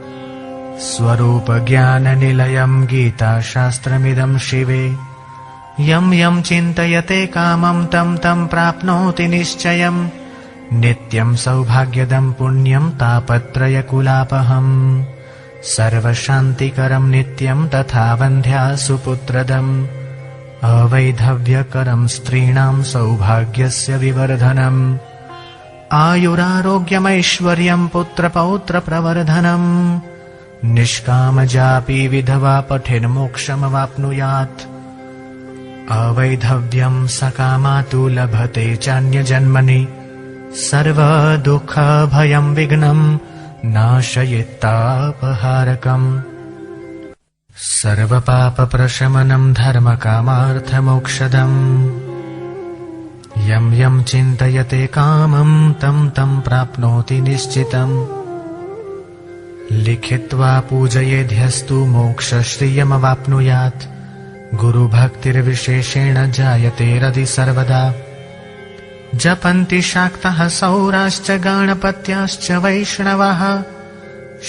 स्वरूप ज्ञान निलयं गीता शास्त्रमिदं शिवे यं यं चिन्तयते कामं तं तं प्राप्नोति निश्चयम् नित्यं सौभाग्यदं पुण्यं तापत्रयकुलापहम् सर्वशान्तिकरं नित्यं तथा वन्ध्या सुपुत्रदम् अवैधव्यकरं स्त्रीणां सौभाग्यस्य विवर्धनम् आयुरारोग्यमैश्वर्यं पुत्रपौत्रप्रवर्धनम् निष्कामजापि विधवा पठेन्मोक्षमवाप्नुयात् अवैधव्यं सकामातु लभते चान्यजन्मनि सर्वदुःखभयं विघ्नं नाशयित्तापहारकम् सर्वपापप्रशमनं धर्मकामार्थमोक्षदम् यं यं चिन्तयते कामं तं तं प्राप्नोति निश्चितम् लिखित्वा पूजयेद्यस्तु मोक्षश्रियमवाप्नुयात् गुरुभक्तिर्विशेषेण जायते हृदि सर्वदा जपन्ति शाक्तः सौराश्च गणपत्याश्च वैष्णवः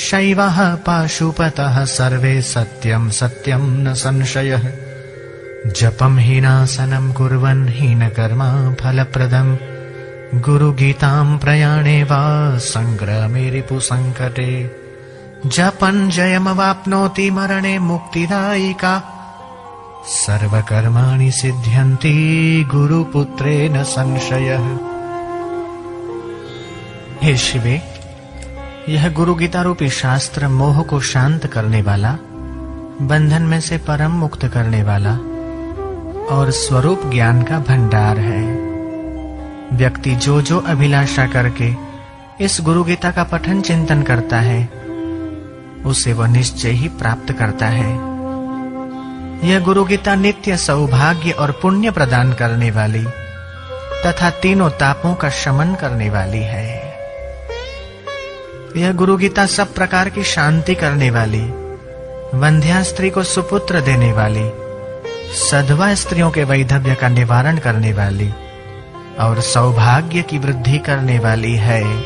शैवः पाशुपतः सर्वे सत्यं सत्यं न संशयः जपं हीनासनं कुर्वन् हीनकर्मा फलप्रदम् गुरुगीतां प्रयाणे वा संग्रामे रिपुसङ्कटे जपन् जयमवाप्नोति मरणे मुक्तिदायिका सर्वकर्माणि सिद्ध्यन्ति गुरुपुत्रेण संशयः। हे शिवे, यह गुरु गीता रूपी शास्त्र मोह को शांत करने वाला, बंधन में से परम मुक्त करने वाला और स्वरूप ज्ञान का भंडार है। व्यक्ति जो जो अभिलाषा करके इस गुरु गीता का पठन चिंतन करता है उसे वह निश्चय ही प्राप्त करता है। यह गुरु गीता नित्य सौभाग्य और पुण्य प्रदान करने वाली तथा तीनों तापों का शमन करने वाली है। यह गुरु गीता सब प्रकार की शांति करने वाली, वंध्या स्त्री को सुपुत्र देने वाली, सधवा स्त्रियों के वैधव्य का निवारण करने वाली और सौभाग्य की वृद्धि करने वाली है।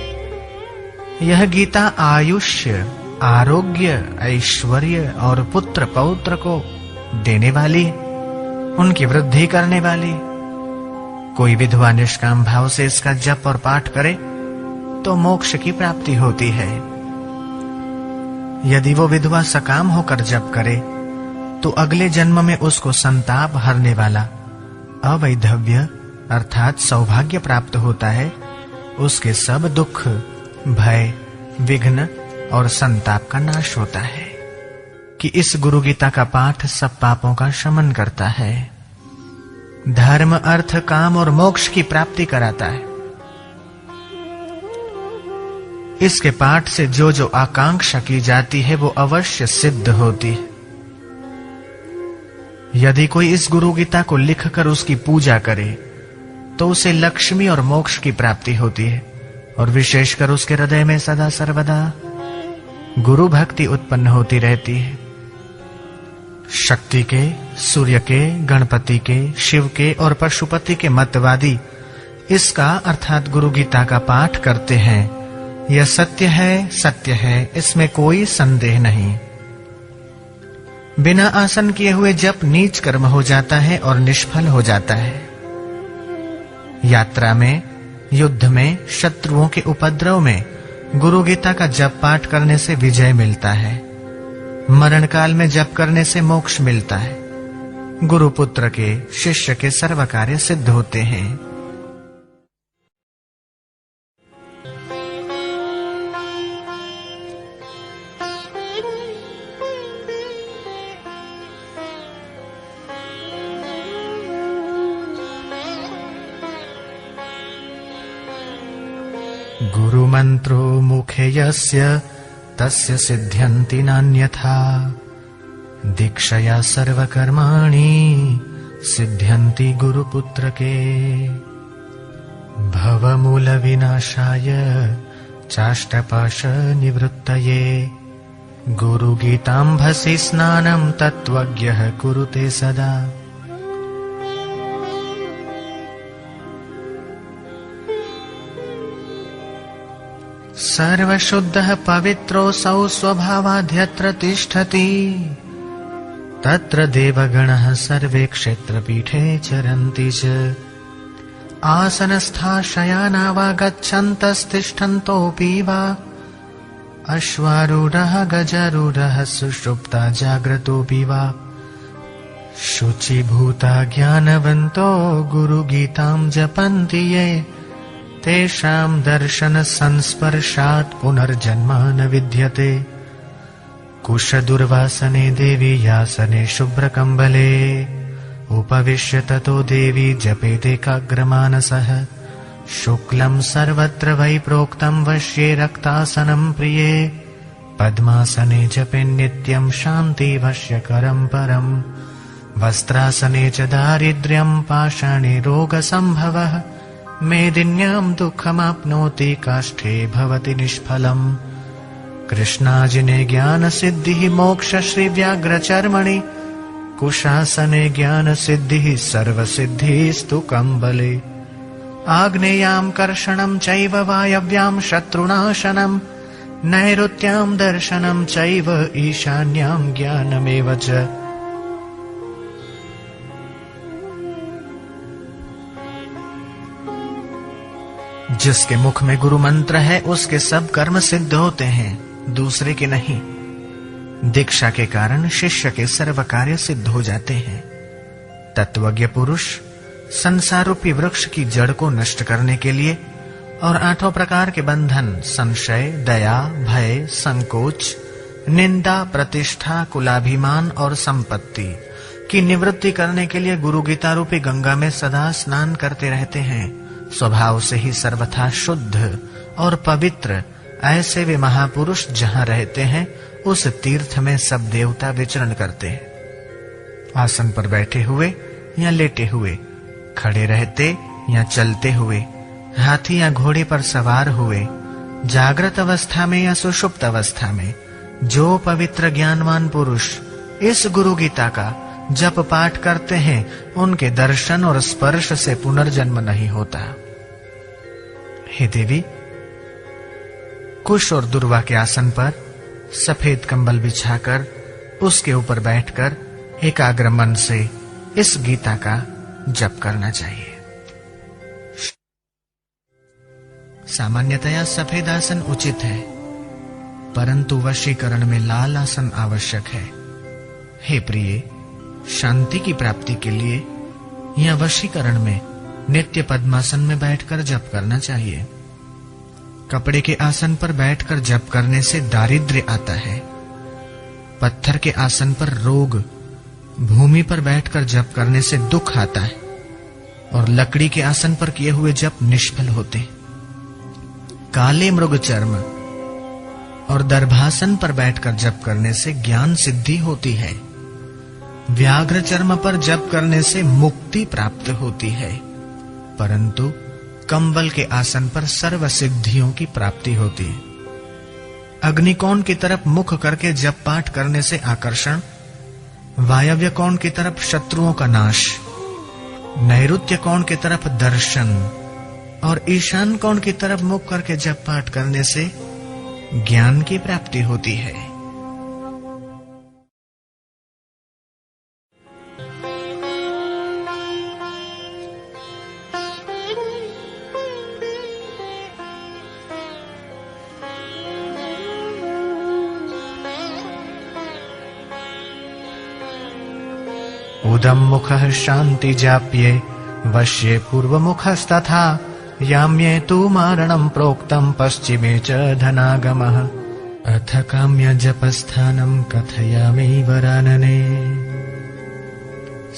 यह गीता आयुष्य, आरोग्य, ऐश्वर्य और पुत्र पौत्र को देने वाली, उनकी वृद्धि करने वाली। कोई विधवा निष्काम भाव से इसका जप और पाठ करे तो मोक्ष की प्राप्ति होती है। यदि वो विधवा सकाम होकर जप करे तो अगले जन्म में उसको संताप हरने वाला अवैधव्य अर्थात सौभाग्य प्राप्त होता है। उसके सब दुख, भय, विघ्न और संताप का नाश होता है। कि इस गुरु गीता का पाठ सब पापों का शमन करता है, धर्म, अर्थ, काम और मोक्ष की प्राप्ति कराता है। इसके पाठ से जो जो आकांक्षा की जाती है वो अवश्य सिद्ध होती है। यदि कोई इस गुरु गीता को लिखकर उसकी पूजा करे तो उसे लक्ष्मी और मोक्ष की प्राप्ति होती है और विशेषकर उसके हृदय में सदा सर्वदा गुरु भक्ति उत्पन्न होती रहती है। शक्ति के, सूर्य के, गणपति के, शिव के और पशुपति के मतवादी इसका अर्थात गुरु गीता का पाठ करते हैं। यह सत्य है, इसमें कोई संदेह नहीं। बिना आसन किए हुए जप नीच कर्म हो जाता है और निष्फल हो जाता है। यात्रा में, युद्ध में, शत्रुओं के उपद्रव में गुरु गीता का जप पाठ करने से विजय मिलता है। मरण काल में जप करने से मोक्ष मिलता है। गुरु पुत्र के, शिष्य के सर्व कार्य सिद्ध होते हैं। गुरु मंत्रो मुखे यस्य तस्य सिद्ध्यन्ति नान्यथा, दीक्षया सर्वकर्माणि सिद्ध्यन्ति गुरुपुत्र के। भवमूल विनाशाय चाष्टपाश निवृत्तये, गुरुगीताम्भसि स्नानं तत्त्वज्ञः कुरुते सदा। सर्वशुद्धः पवित्रोऽसौ स्वभावाद्यत्र तिष्ठति, तत्र देवगणः सर्वे क्षेत्रपीठे चरन्ति च। आसनस्था शयाना वा गच्छन्तस्तिष्ठन्तोऽपि वा, अश्वारूढः गजारूढः सुषुप्ता जाग्रतोऽपि वा। शुचिभूता ज्ञानवन्तो गुरुगीतां जपन्ति ये, तेषां दर्शन संस्पर्शात् पुनर्जन्म न विद्यते। कुशदुर्वासने देवी यासने शुभ्रकम्बले, उपविश्य ततो देवी जपेदेकाग्रमानसः। शुक्लं सर्वत्र वै प्रोक्तं वश्ये रक्तासनं प्रिये, पद्मासने जपे नित्यं शान्ति वश्यकरं परम्। वस्त्रासने च दारिद्र्यं पाषाणे रोगसम्भवः, मेदिन्यां दुःखमाप्नोति काष्ठे भवति निष्फलम्। कृष्णाजिने ज्ञानसिद्धिः मोक्षश्रीव्याघ्रचर्मणि, कुशासने ज्ञानसिद्धिः सर्वसिद्धिस्तु कम्बले। आग्नेयां कर्षणं चैव वायव्यां शत्रुनाशनं, नैऋत्यां दर्शनं चैव ईशान्यां ज्ञानमेव च। जिसके मुख में गुरु मंत्र है उसके सब कर्म सिद्ध होते हैं, दूसरे के नहीं। दीक्षा के कारण शिष्य के सर्व कार्य सिद्ध हो जाते हैं। तत्वज्ञ पुरुष संसार रूपी वृक्ष की जड़ को नष्ट करने के लिए और 8 प्रकार के बंधन संशय, दया, भय, संकोच, निंदा, प्रतिष्ठा, कुलाभिमान और संपत्ति की निवृत्ति करने के लिए गुरु गीता रूपी गंगा में सदा स्नान करते रहते हैं। स्वभाव से ही सर्वथा शुद्ध और पवित्र ऐसे वे महापुरुष जहां रहते हैं उस तीर्थ में सब देवता विचरण करते हैं आसन पर बैठे हुए या लेटे हुए, खड़े रहते या चलते हुए, हाथी या घोड़े पर सवार हुए, जागृत अवस्था में या सुषुप्त अवस्था में, जो पवित्र ज्ञानवान पुरुष इस गुरु गीता का जप पाठ करते हैं, उनके दर्शन और स्पर्श से पुनर्जन्म नहीं होता। हे देवी, कुश और दुर्वा के आसन पर सफेद कंबल बिछाकर उसके ऊपर बैठकर एकाग्र मन से इस गीता का जप करना चाहिए। सामान्यतया सफेद आसन उचित है, परंतु वशीकरण में लाल आसन आवश्यक है। हे प्रिय, शांति की प्राप्ति के लिए या वशीकरण में नित्य पद्मासन में बैठकर जप करना चाहिए। कपड़े के आसन पर बैठकर जप करने से दारिद्र्य आता है। पत्थर के आसन पर रोग, भूमि पर बैठकर जप करने से दुख आता है, और लकड़ी के आसन पर किए हुए जप निष्फल होते। काले मृग चर्म और दर्भासन पर बैठकर जप करने से ज्ञान सिद्धि होती है। व्याघ्र चर्म पर जप करने से मुक्ति प्राप्त होती है, परंतु कंबल के आसन पर सर्व सिद्धियों की प्राप्ति होती है। अग्निकोण की तरफ मुख करके जप पाठ करने से आकर्षण, वायव्य कोण की तरफ शत्रुओं का नाश, नैऋत्य कोण की तरफ दर्शन और ईशान कोण की तरफ मुख करके जप पाठ करने से ज्ञान की प्राप्ति होती है। उदम मुखः शांति जाप्ये वश्ये पूर्वमुखस्तथा याम्ये तु मारणं प्रोक्तं पश्चिमे च धनागमः अथ काम्य जपस्थानं कथयामि वरानने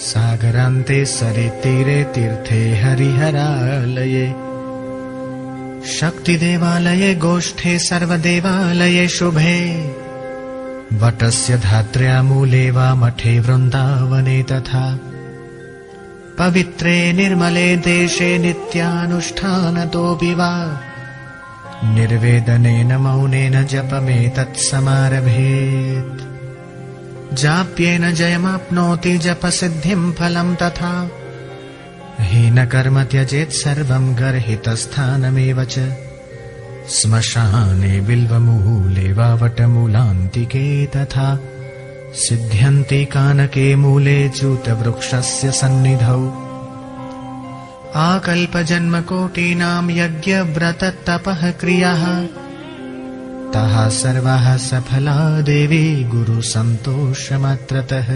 सागरान्ते सरितीरे तीर्थे हरिहरालये शक्तिदेवालये गोष्ठे सर्वदेवालये शुभे वटस्य धात्र्या मूले वा मठे वृन्दावने तथा पवित्रे निर्मले देशे नित्यानुष्ठानतोऽपि वा निर्वेदनेन मौनेन जपमेतत् समारभेत् जाप्येन जयमाप्नोति जपसिद्धिं फलं तथा हीनकर्म त्यजेत् सर्वं गर्हितस्थानमेव च श्मशाने बिल्वमूले वा वटमूलान्तिके तथा सिद्ध्यन्ति कानके मूले च्यूतवृक्षस्य सन्निधौ आकल्पजन्मकोटीनां यज्ञव्रततपः क्रियाः ताः सर्वाः सफला देवी गुरुसन्तोषमात्रतः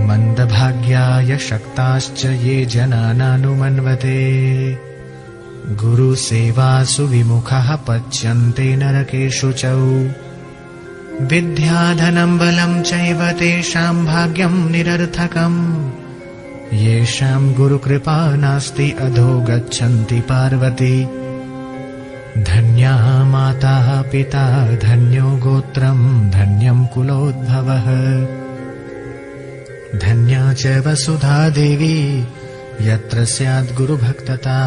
मन्दभाग्याय शक्ताश्च ये जनानानुमन्वते गुरु सेवासु विमुखः पच्यन्ते नरकेषु च विद्याधनं बलं चैव तेषां भाग्यं निरर्थकम् येषां गुरुकृपा नास्ति अधो गच्छन्ति पार्वती धन्या माता पिता धन्यो गोत्रं धन्यं कुलोद्भवः धन्या च वसुधा देवी यत्र स्यात् गुरुभक्तता।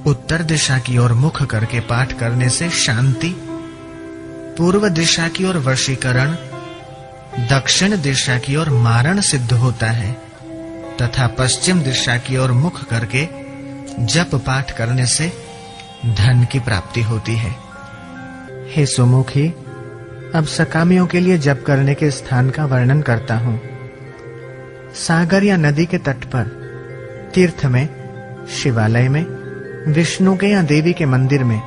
उत्तर दिशा की ओर मुख करके पाठ करने से शांति, पूर्व दिशा की ओर वशीकरण, दक्षिण दिशा की ओर मारण सिद्ध होता है तथा पश्चिम दिशा की ओर मुख करके जप पाठ करने से धन की प्राप्ति होती है। हे सुमुखी, अब सकामियों के लिए जप करने के स्थान का वर्णन करता हूं। सागर या नदी के तट पर, तीर्थ में, शिवालय में, विष्णु के या देवी के मंदिर में,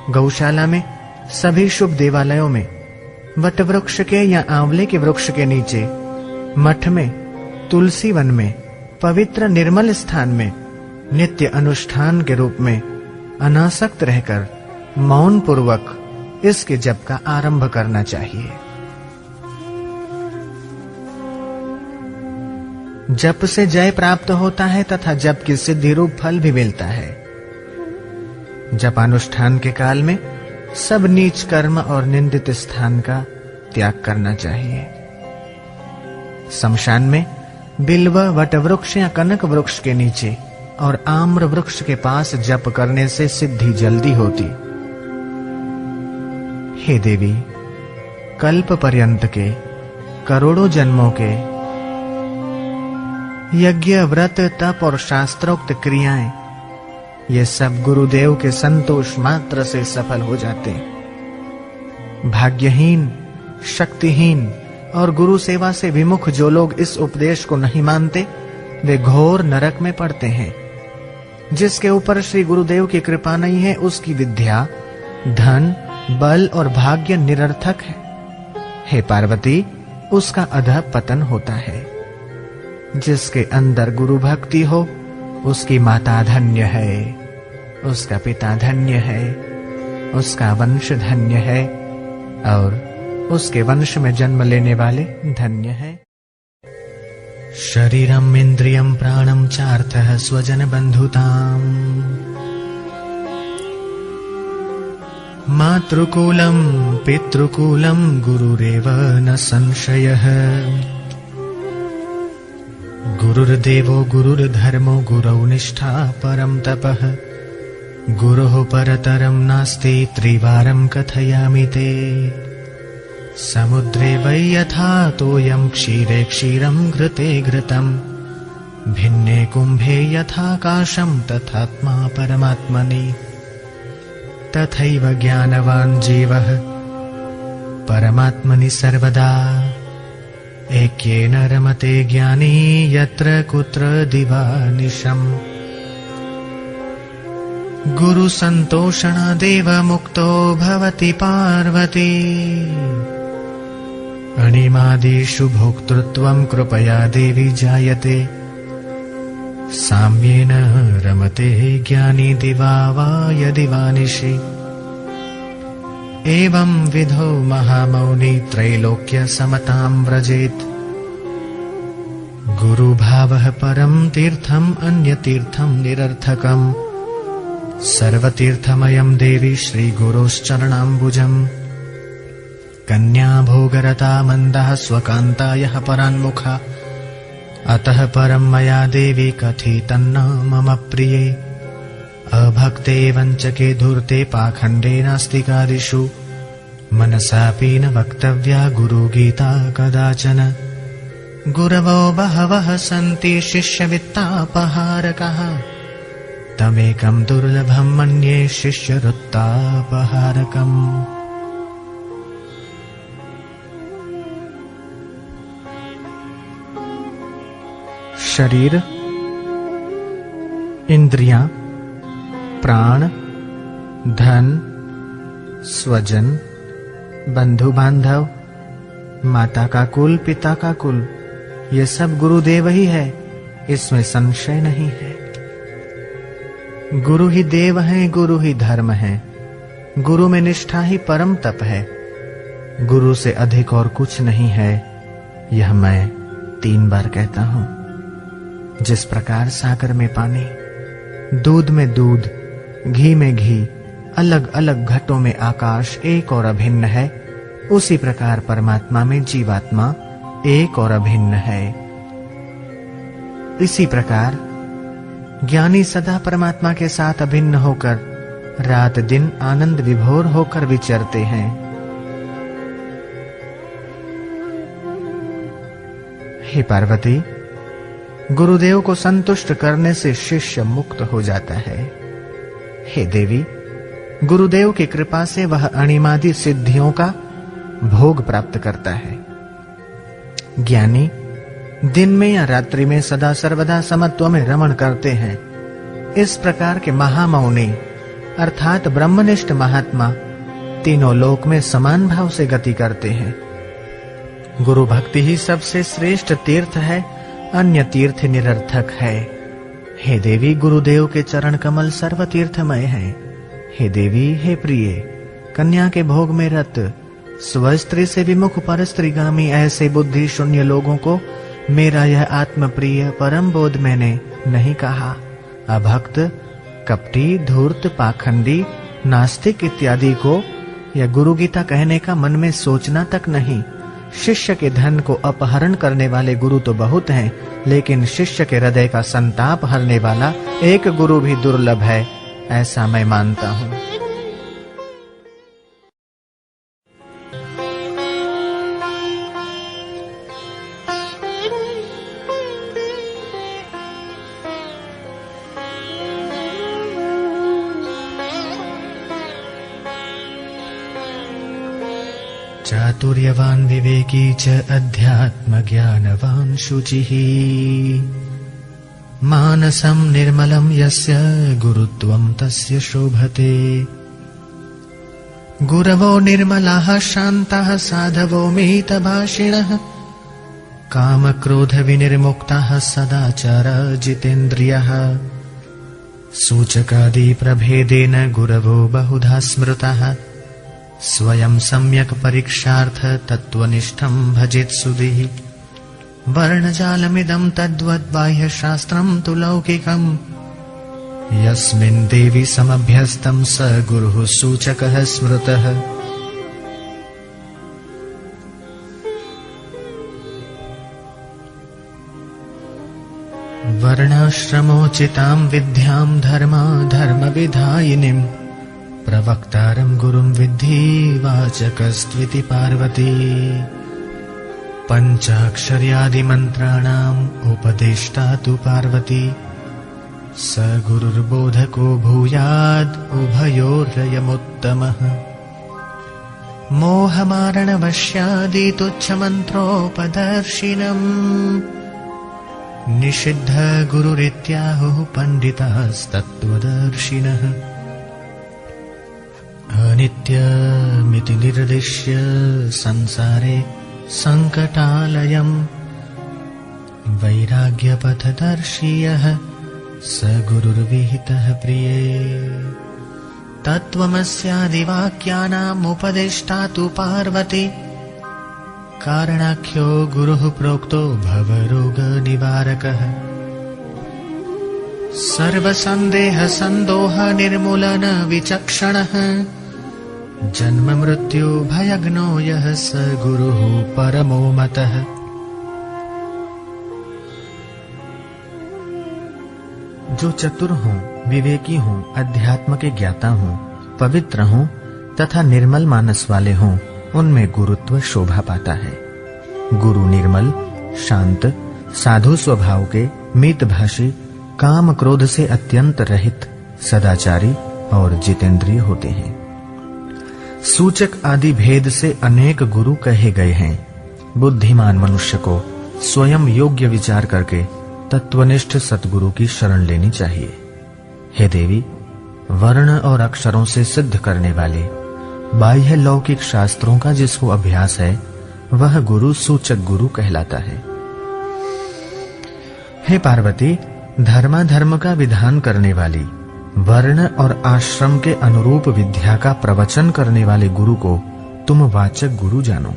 गौशाला में, सभी शुभ देवालयों में, वटवृक्ष के या आंवले के वृक्ष के नीचे, मठ में, तुलसी वन में, पवित्र निर्मल स्थान में नित्य अनुष्ठान के रूप में अनासक्त रहकर मौन पूर्वक इसके जप का आरंभ करना चाहिए। जप से जय प्राप्त होता है तथा जप की सिद्धि रूप फल भी मिलता है। जपानुष्ठान के काल में सब नीच कर्म और निंदित स्थान का त्याग करना चाहिए। शमशान में बिल्व, वट वृक्ष या कनक वृक्ष के नीचे और आम्र वृक्ष के पास जप करने से सिद्धि जल्दी होती। हे देवी, कल्प पर्यंत के करोड़ों जन्मों के यज्ञ, व्रत, तप और शास्त्रोक्त क्रियाएं, ये सब गुरुदेव के संतोष मात्र से सफल हो जाते। भाग्यहीन, शक्तिहीन और गुरु सेवा से विमुख जो लोग इस उपदेश को नहीं मानते, वे घोर नरक में पड़ते हैं। जिसके ऊपर श्री गुरुदेव की कृपा नहीं है, उसकी विद्या, धन, बल और भाग्य निरर्थक है। हे पार्वती, उसका अधः पतन होता है। जिसके अंदर गुरु भक्ति हो, उसकी माता धन्य है, उसका पिता धन्य है, उसका वंश धन्य है और उसके वंश में जन्म लेने वाले धन्य है। शरीरम इंद्रियम प्राणम चार्थः स्वजन बंधुताम मातृकूलम पितृकूलम गुरुरेव न संशयः गुरुर्देवो गुरुर्धर्मो गुरौ निष्ठा परम तपः गुरोः परतरं नास्ति त्रिवारं कथयामि ते समुद्रे वै यथा तोयं क्षीरे क्षीरं घृते घृतम् भिन्ने कुम्भे यथाकाशं तथात्मा परमात्मनि तथैव ज्ञानवान् जीवः परमात्मनि सर्वदा ऐक्येन रमते ज्ञानी यत्र कुत्र दिवानिशम् गुरु संतोषणादेव मुक्तो भवति पार्वती अणिमादिषु भोक्तृत्वं कृपया देवी जायते साम्येन रमते ज्ञानी दिवा वा यदिवानिशि एवं विधो महामौनि त्रैलोक्य समतां व्रजेत् गुरुभावः परं तीर्थम् अन्यतीर्थं निरर्थकम् सर्वतीर्थमयं देवी श्रीगुरोश्चरणाम्बुजम् कन्या भोगरता मन्दः स्वकान्तायः परान्मुखा अतः परं मया देवी कथितन्न मम प्रिये अभक्ते वञ्चके धूर्ते पाखण्डे नास्तिकादिषु मनसापि न वक्तव्या गुरुगीता कदाचन गुरवो बहवः सन्ति शिष्यवित्तापहारकः तमेकं दुर्लभं मन्ये शिष्यवृत्तापहारकम्। शरीर, इंद्रियां, प्राण, धन, स्वजन, बंधु बांधव, माता का कुल, पिता का कुल, ये सब गुरुदेव ही है, इसमें संशय नहीं है। गुरु ही देव है, गुरु ही धर्म है, गुरु में निष्ठा ही परम तप है, गुरु से अधिक और कुछ नहीं है। यह मैं 3 बार कहता हूं। जिस प्रकार सागर में पानी, दूध में दूध, घी में घी, अलग अलग घटों में आकाश एक और अभिन्न है, उसी प्रकार परमात्मा में जीवात्मा एक और अभिन्न है। इसी प्रकार ज्ञानी सदा परमात्मा के साथ अभिन्न होकर रात दिन आनंद विभोर होकर विचरते हैं। हे पार्वती, गुरुदेव को संतुष्ट करने से शिष्य मुक्त हो जाता है। हे देवी, गुरुदेव की कृपा से वह अणिमादि सिद्धियों का भोग प्राप्त करता है। ज्ञानी दिन में या रात्रि में सदा सर्वदा समत्व में रमण करते हैं। इस प्रकार के महामौनी अर्थात ब्रह्मनिष्ठ महात्मा तीनों लोक में समान भाव से गति करते हैं। गुरु भक्ति ही सबसे श्रेष्ठ तीर्थ है, अन्य तीर्थ निरर्थक है। हे देवी, गुरुदेव के चरण कमल सर्व तीर्थमय है। हे देवी, हे प्रिय, कन्या के भोग में रत, स्वस्त्री से विमुख पर स्त्रीगामी ऐसे बुद्धि शून्य लोगों को मेरा यह आत्म प्रिय परम बोध मैंने नहीं कहा। अभक्त, कपटी, धूर्त, पाखंडी, नास्तिक इत्यादि को यह गुरु गीता कहने का मन में सोचना तक नहीं। शिष्य के धन को अपहरण करने वाले गुरु तो बहुत हैं, लेकिन शिष्य के हृदय का संताप हरने वाला एक गुरु भी दुर्लभ है, ऐसा मैं मानता हूं। चातुर्यवान् विवेकी च अध्यात्मज्ञानवान् शुचिः मानसं निर्मलं यस्य गुरुत्वं तस्य शोभते। गुरवो निर्मलाः शान्ताः साधवो मितभाषिणः कामक्रोधविनिर्मुक्ताः सदाचारा जितेन्द्रियः। सूचकादि प्रभेदेन गुरवो बहुधा स्मृताः स्वयं सम्यक् परीक्षार्थ तत्त्वनिष्ठं भजेत् सुधीः। वर्णजालमिदं तद्वद् बाह्यशास्त्रं तु लौकिकम् यस्मिन् देवि समभ्यस्तं स गुरुः सूचकः स्मृतः। वर्णाश्रमोचितां विद्यां धर्मविधायिनीम् प्रवक्तारं गुरुं विद्धि वाचकस्त्विति पार्वती। पञ्चाक्षर्यादिमन्त्राणाम् उपदेष्टा तु पार्वती स गुरुर्बोधको भूयाद् उभयोर्यमुत्तमः। मोहमारणवश्यादि तुच्छमन्त्रोपदर्शिनम् निषिद्ध गुरुरित्याहुः पण्डितास्तत्त्वदर्शिनः। अनित्यमिति निर्दिश्य संसारे संकटालयम् वैराग्यपथदर्शी यः स गुरुर्विहितः प्रिये। तत्त्वमस्यादिवाक्यानाम् उपदेष्टा तु पार्वती कारणाख्यो गुरुः प्रोक्तो भवरोगनिवारकः। सर्वसन्देहसन्दोह निर्मूलन विचक्षणः जन्म मृत्यु भयग्नो यः स गुरुः परमो मतः। जो चतुर हों, विवेकी हों, अध्यात्म के ज्ञाता हों, पवित्र हों तथा निर्मल मानस वाले हों, उनमें गुरुत्व शोभा पाता है। गुरु निर्मल, शांत, साधु स्वभाव के, मितभाषी, काम क्रोध से अत्यंत रहित, सदाचारी और जितेंद्रिय होते हैं। सूचक आदि भेद से अनेक गुरु कहे गए हैं। बुद्धिमान मनुष्य को स्वयं योग्य विचार करके तत्वनिष्ठ सतगुरु की शरण लेनी चाहिए। हे देवी, वर्ण और अक्षरों से सिद्ध करने वाले बाह्य लौकिक शास्त्रों का जिसको अभ्यास है, वह गुरु सूचक गुरु कहलाता है। हे पार्वती, धर्माधर्म का विधान करने वाली, वर्ण और आश्रम के अनुरूप विद्या का प्रवचन करने वाले गुरु को तुम वाचक गुरु जानो।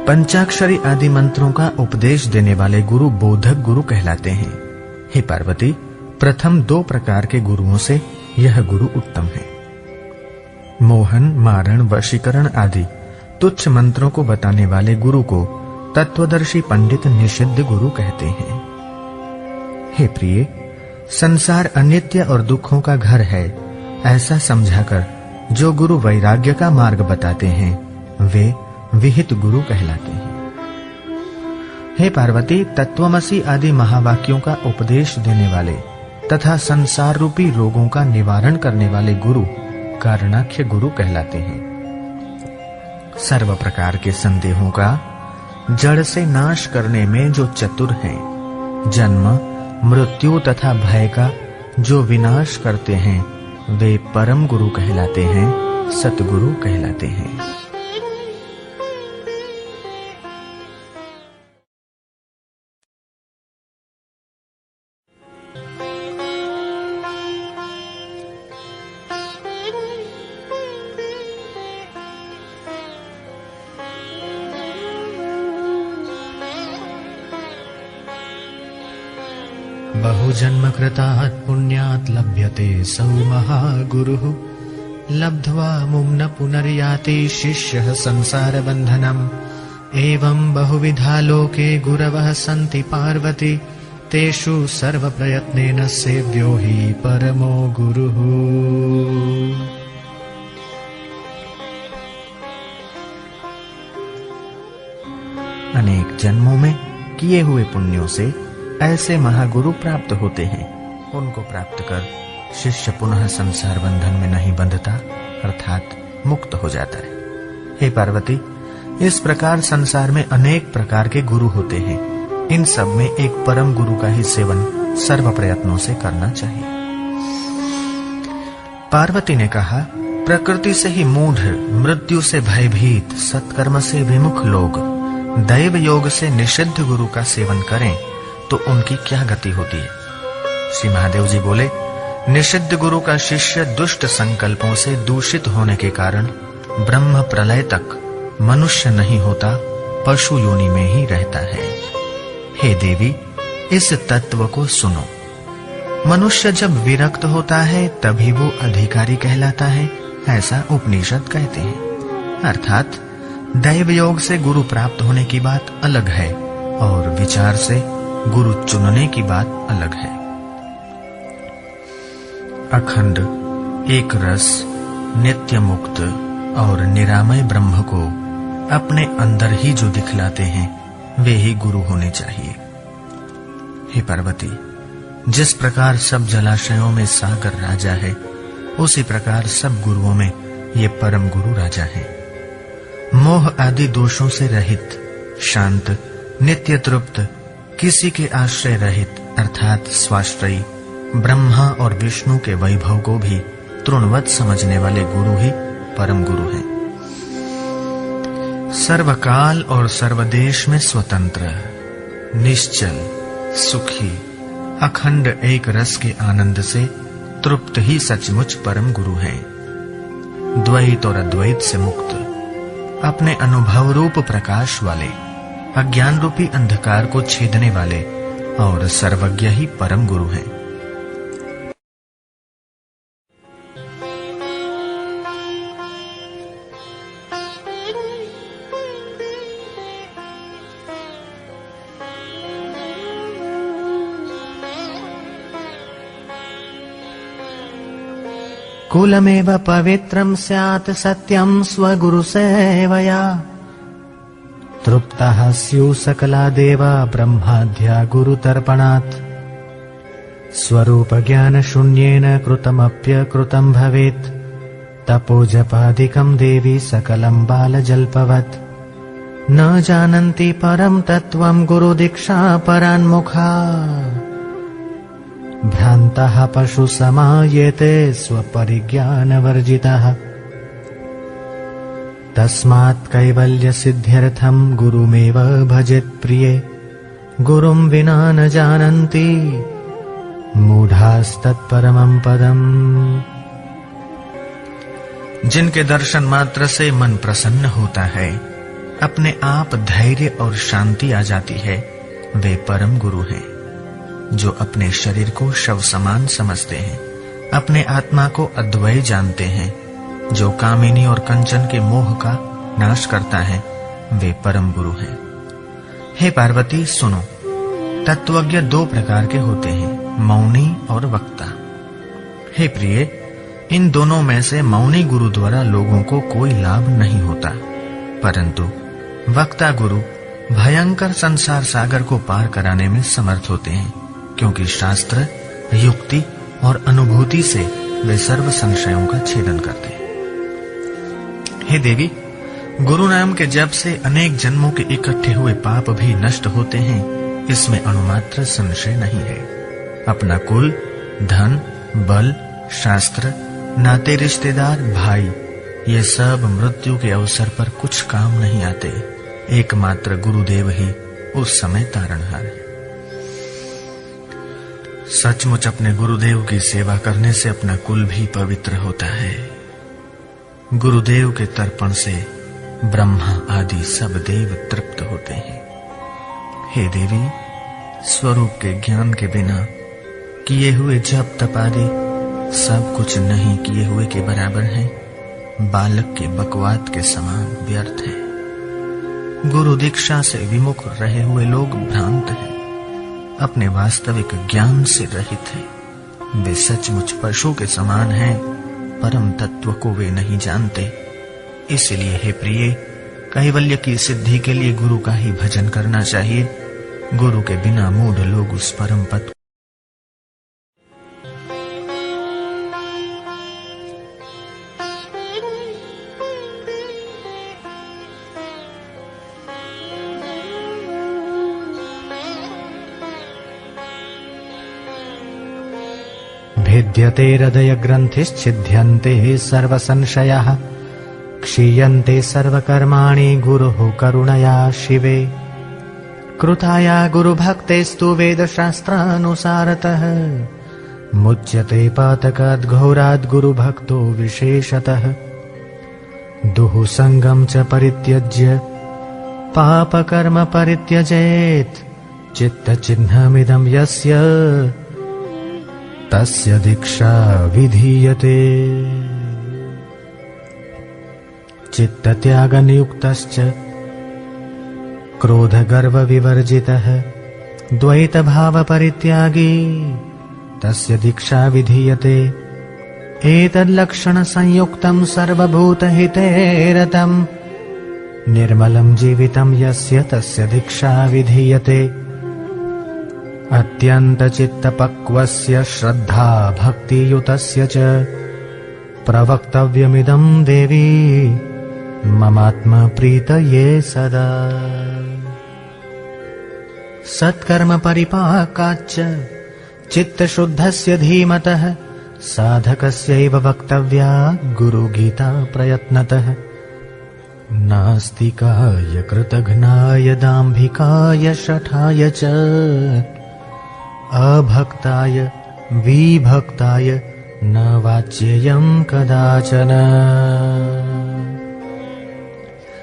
पंचाक्षरी आदि मंत्रों का उपदेश देने वाले गुरु बोधक गुरु कहलाते हैं। हे पार्वती, प्रथम 2 प्रकार के गुरुओं से यह गुरु उत्तम है। मोहन, मारण, वशीकरण आदि तुच्छ मंत्रों को बताने वाले गुरु को तत्वदर्शी पंडित निषिद्ध गुरु कहते हैं। हे प्रिय, संसार अनित्य और दुखों का घर है, ऐसा समझाकर जो गुरु वैराग्य का मार्ग बताते हैं, वे विहित गुरु कहलाते हैं। हे पार्वती, तत्वमसि आदि महावाक्यों का उपदेश देने वाले तथा संसार रूपी रोगों का निवारण करने वाले गुरु कारणाख्य गुरु कहलाते हैं। सर्व प्रकार के संदेहों का जड़ से नाश करने में जो चतुर हैं, जन्म, मृत्यु तथा भय का जो विनाश करते हैं, वे परम गुरु कहलाते हैं, सतगुरु कहलाते हैं। बहुजन्म कृतात् पुण्यात् लभ्यते सौ महागुरुः लब्ध्वा मुं न पुनर्याति शिष्यः संसार बन्धनम्। एवं बहुविधा लोके गुरवः सन्ति पार्वती, तेषु सर्वप्रयत्नेन सेव्यो हि परमो गुरुः। अनेक जन्मों में किए हुए पुण्यों से ऐसे महागुरु प्राप्त होते हैं। उनको प्राप्त कर शिष्य पुनः संसार बंधन में नहीं बंधता, अर्थात मुक्त हो जाता है। हे पार्वती, इस प्रकार संसार में अनेक प्रकार के गुरु होते हैं। इन सब में एक परम गुरु का ही सेवन सर्व प्रयत्नों से करना चाहिए। पार्वती ने कहा, प्रकृति से ही मूढ़, मृत्यु से भयभीत, सत्कर्म से विमुख लोग दैव योग से निषिद्ध गुरु का सेवन करें तो उनकी क्या गति होती है। श्री महादेव जी बोले, निषिद्ध गुरु का शिष्य दुष्ट संकल्पों से दूषित होने के कारण ब्रह्म प्रलय तक मनुष्य नहीं होता, पशु योनि में ही रहता है। हे देवी, इस तत्व को सुनो। मनुष्य जब विरक्त होता है तभी वो अधिकारी कहलाता है, ऐसा उपनिषद कहते हैं। अर्थात दैव योग से गुरु प्राप्त होने की बात अलग है और विचार से गुरु चुनने की बात अलग है। अखंड, एक रस, नित्य मुक्त और निरामय ब्रह्म को अपने अंदर ही जो दिखलाते हैं वे ही गुरु होने चाहिए। हे पार्वती, जिस प्रकार सब जलाशयों में सागर राजा है, उसी प्रकार सब गुरुओं में ये परम गुरु राजा है। मोह आदि दोषों से रहित, शांत, नित्य तृप्त, किसी के आश्रय रहित अर्थात स्वाश्रयी, ब्रह्मा और विष्णु के वैभव को भी तृणवत समझने वाले गुरु ही परम गुरु हैं। सर्वकाल और सर्वदेश में स्वतंत्र, निश्चल, सुखी, अखंड एक रस के आनंद से तृप्त ही सचमुच परम गुरु हैं। द्वैत और अद्वैत से मुक्त, अपने अनुभव रूप प्रकाश वाले, अज्ञान रूपी अंधकार को छेदने वाले और सर्वज्ञ ही परम गुरु हैं। कुलमेव पवित्रं स्यात् सत्यं स्वगुरुसेवया, तृप्ताः स्युः सकला देवा ब्रह्माद्या गुरुतर्पणात्। स्वरूपज्ञानशून्येन कृतमप्यकृतं भवेत्, तपोजपादिकं देवी सकलं बालजल्पवत्। न जानन्ति परं तत्त्वं गुरुदीक्षा परान्मुखा, भ्रान्तः पशु समायेते स्वपरिज्ञानवर्जितः। तस्मात् कैवल्य सिद्ध्यर्थं गुरुमेव भजेत् प्रिये, गुरुं विना न जानन्ति मूढ़ास्तत्परमं पदम्। जिनके दर्शन मात्र से मन प्रसन्न होता है, अपने आप धैर्य और शांति आ जाती है, वे परम गुरु हैं। जो अपने शरीर को शव समान समझते हैं, अपने आत्मा को अद्वैय जानते हैं, जो कामिनी और कंचन के मोह का नाश करता है, वे परम गुरु हैं। हे पार्वती, सुनो, तत्वज्ञ दो प्रकार के होते हैं, मौनी और वक्ता। हे प्रिय, इन दोनों में से मौनी गुरु द्वारा लोगों को कोई लाभ नहीं होता, परंतु वक्ता गुरु भयंकर संसार सागर को पार कराने में समर्थ होते हैं, क्योंकि शास्त्र, युक्ति और अनुभूति से वे सर्व संशयों का छेदन करते हैं। हे देवी, गुरु नाम के जप से अनेक जन्मों के इकट्ठे हुए पाप भी नष्ट होते हैं, इसमें अणुमात्र संशय नहीं है। अपना कुल, धन, बल, शास्त्र, नाते रिश्तेदार, भाई, ये सब मृत्यु के अवसर पर कुछ काम नहीं आते। एकमात्र गुरुदेव ही उस समय तारणहार है। सचमुच अपने गुरुदेव की सेवा करने से अपना कुल भी पवित्र होता है। गुरुदेव के तर्पण से ब्रह्मा आदि सब देव तृप्त होते हैं। हे स्वरूप के ज्ञान के बिना किए हुए जप तप आदि सब कुछ नहीं किए हुए के बराबर है, बालक के बकवाद के समान व्यर्थ है। गुरु दीक्षा से विमुख रहे हुए लोग भ्रांत हैं, अपने वास्तविक ज्ञान से रहित हैं। वे सचमुच पशु के समान हैं, परम तत्व को वे नहीं जानते। इसलिए हे प्रिय, कैवल्य की सिद्धि के लिए गुरु का ही भजन करना चाहिए। गुरु के बिना मूढ़ लोग उस परम पद भिद्यते हृदय ग्रन्थिश्छिद्यन्ते सर्वसंशयाः क्षीयन्ते सर्वकर्माणि गुरुः करुणया शिवे कृताया गुरुभक्तेस्तु वेदशास्त्रानुसारतः मुच्यते पातकाद् घोराद् गुरुभक्तो विशेषतः दुः संगं च परित्यज्य पापकर्म परित्यजेत् चित्तचिह्नमिदं यस्य तस्य दीक्षा विधीयते चित्तत्यागनियुक्तश्च क्रोधगर्वविवर्जितः द्वैतभावपरित्यागी तस्य दीक्षा विधीयते एतल्लक्षणसंयुक्तं सर्वभूतहिते रतं निर्मलं जीवितं यस्य तस्य दीक्षा विधीयते अत्यन्तचित्तपक्वस्य श्रद्धा भक्तियुतस्य च प्रवक्तव्यमिदं देवी ममात्मा प्रीतये सदा सत्कर्म परिपाकाच्च चित्तशुद्धस्य धीमतः साधकस्यैव वक्तव्या गुरुगीता प्रयत्नतः नास्तिकाय कृतघ्नाय दाम्भिकाय शठाय च अभक्ताय विभक्ताय न वाच्येयं कदाचन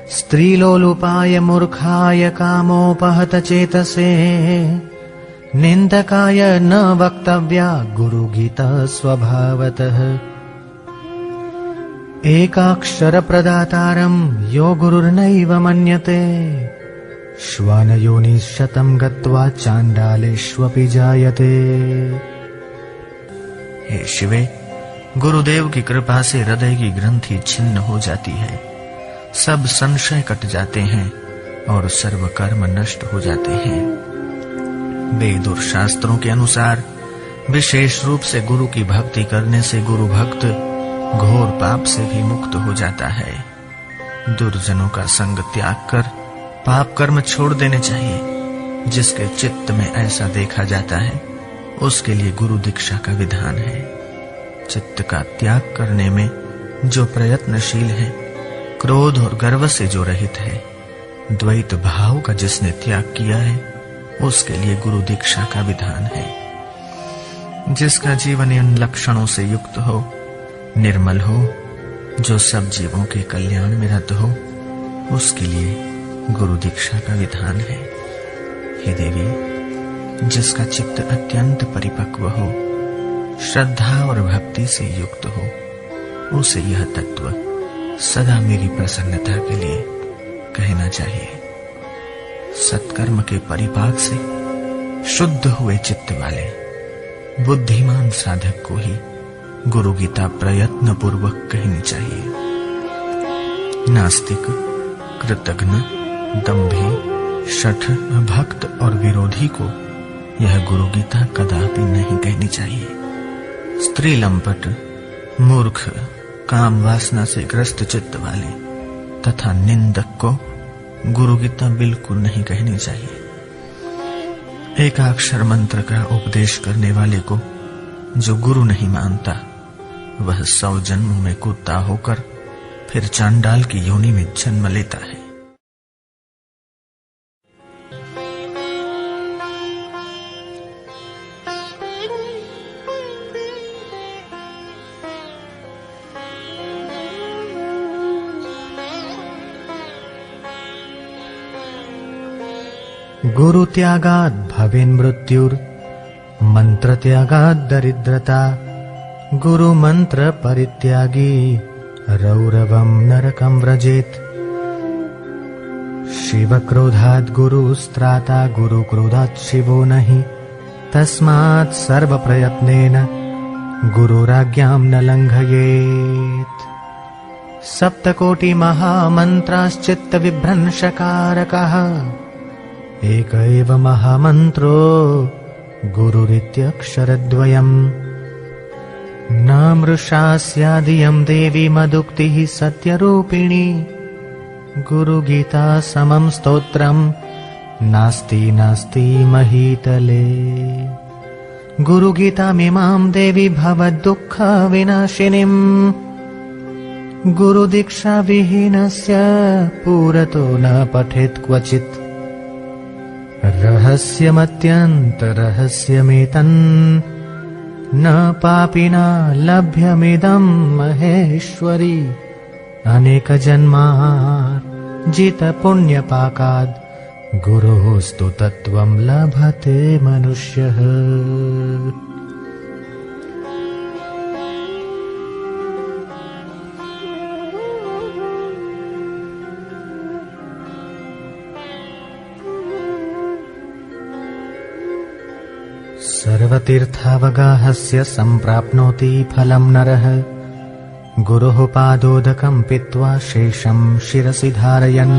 स्त्रीलोलुपाय मूर्खाय कामोपहत चेतसे निन्दकाय न वक्तव्या गुरुगीता स्वभावतः एकाक्षरप्रदातारं यो गुरुर्नैव मन्यते श्वानयोनिशतं गत्वा चाण्डालेष्वपि जायते। हे शिवे, गुरुदेव की कृपा से हृदय की ग्रंथि छिन्न हो जाती है, सब संशय कट जाते हैं और सर्व कर्म नष्ट हो जाते हैं। वेद और शास्त्रों के अनुसार विशेष रूप से गुरु की भक्ति करने से गुरु भक्त घोर पाप से भी मुक्त हो जाता है। दुर्जनों का संग त्याग कर पाप कर्म छोड़ देने चाहिए। जिसके चित्त में ऐसा देखा जाता है उसके लिए गुरु दीक्षा का विधान है। चित्त का त्याग करने में जो प्रयत्नशील है, क्रोध और गर्व से जो रहित है, द्वैत भाव का जिसने त्याग किया है, उसके लिए गुरु दीक्षा का विधान है। जिसका जीवन इन लक्षणों से युक्त हो, निर्मल हो, जो सब जीवों के कल्याण में रत हो, उसके लिए गुरु दीक्षा का विधान है। हे देवी, जिसका चित्त अत्यंत परिपक्व हो, श्रद्धा और भक्ति से युक्त हो, उसे यह तत्व सदा मेरी प्रसन्नता के लिए कहना चाहिए। सत्कर्म के परिपाक से शुद्ध हुए चित्त वाले बुद्धिमान साधक को ही गुरु गीता प्रयत्न पूर्वक कहनी चाहिए। नास्तिक, कृतघ्न, दंभी, शठ, भक्त और विरोधी को यह गुरु गीता कदापि नहीं कहनी चाहिए। स्त्री लंपट, मूर्ख, काम वासना से ग्रस्त चित्त वाले तथा निंदक को गुरु गीता बिल्कुल नहीं कहनी चाहिए। एकाक्षर मंत्र का उपदेश करने वाले को जो गुरु नहीं मानता, वह 100 जन्मों में कुत्ता होकर फिर चांडाल की योनि में जन्म लेता है। गुरु त्यागात् भवेन् मृत्युर् मंत्र त्यागात् दरिद्रता गुरु मंत्र परित्यागी रौरवं नरकं व्रजेत। शिव क्रोधात् गुरुस्त्राता गुरु क्रोधात् शिवो नहि। तस्मात् सर्व प्रयत्नेन गुरुराज्ञां न लङ्घयेत्। सप्तकोटि महामन्त्राश्चित्त विभ्रंशकारकः एक एव महामन्त्रो गुरुरित्यक्षरद्वयम्। न मृषा स्यादियं देवी मदुक्तिः सत्यरूपिणी। गुरुगीता समं स्तोत्रम् नास्ति नास्ति महीतले। गुरुगीतामिमां देवी भवद्दुःख विनाशिनीम्। गुरुदीक्षा विहीनस्य पुरतो न पठेत् क्वचित्। रहस्यमत्यन्त रहस्यमेतन् न पापिना लभ्यमिदं महेश्वरी। अनेक जन्मार्जित पुण्यपाकाद् गुरोस्तु तत्त्वं लभते मनुष्यः। सर्वतीर्थावगाहस्य सम्प्राप्नोति फलं नरः। गुरोः पादोदकं पीत्वा शेषं शिरसि धारयन्।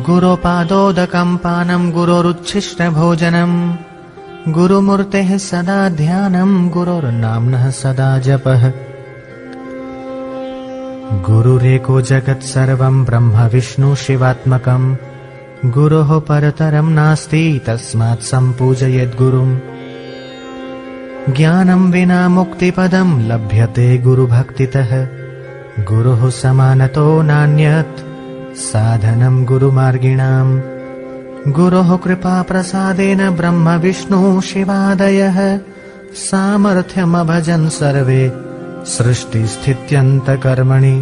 गुरोपादोदकं पानं गुरोरुच्छिष्टभोजनं। गुरुमूर्तेः सदा ध्यानं गुरोर्नाम्नः सदा जपः। गुरुरेको जगत् सर्वं ब्रह्म विष्णु शिवात्मकम्। गुरोः परतरं नास्ति तस्मात् सम्पूजयेत् गुरुम्। ज्ञानं विना मुक्तिपदं लभ्यते गुरुभक्तितः। गुरुः समानतो नान्यत् साधनं गुरुमार्गिणाम्। गुरोः कृपा प्रसादेन ब्रह्म विष्णु शिवादयः सामर्थ्यमभजन् सर्वे सृष्टिस्थित्यन्तकर्मणि।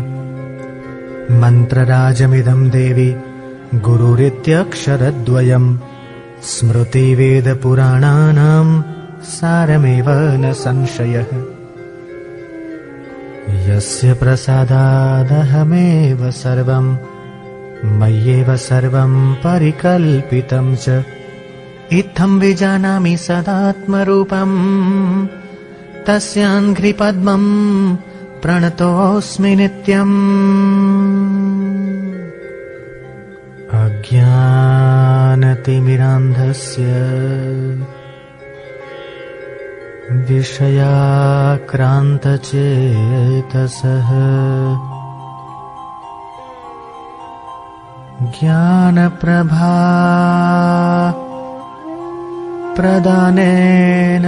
मन्त्रराजमिदं देवी गुरुरित्यक्षरद्वयम्। स्मृतिवेदपुराणानां सारमेव न संशयः। यस्य प्रसादादहमेव सर्वं मय्येव सर्वं परिकल्पितं च। इत्थं विजानामि सदात्मरूपं तस्याङ्घ्रिपद्मं प्रणतोऽस्मि नित्यम्। अज्ञानतिमिरान्धस्य विषयाक्रान्तचेतसः ज्ञानप्रभा प्रदानेन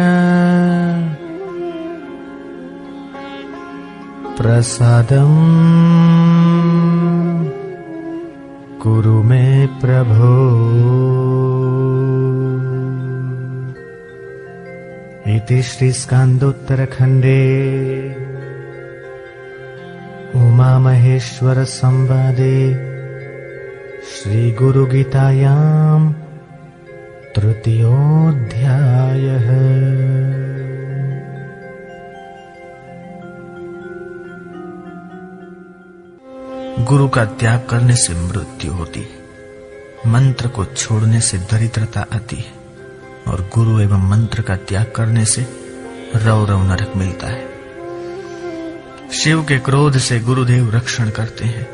प्रसादम् कुरु मे प्रभो। इति श्रीस्कान्दोत्तरखण्डे उमामहेश्वर संवादे श्रीगुरुगीतायां तृतीयोऽध्यायः। गुरु का त्याग करने से मृत्यु होती है। मंत्र को छोड़ने से दरिद्रता आती है और गुरु एवं मंत्र का त्याग करने से रौरव नरक मिलता है। शिव के क्रोध से गुरुदेव रक्षण करते हैं,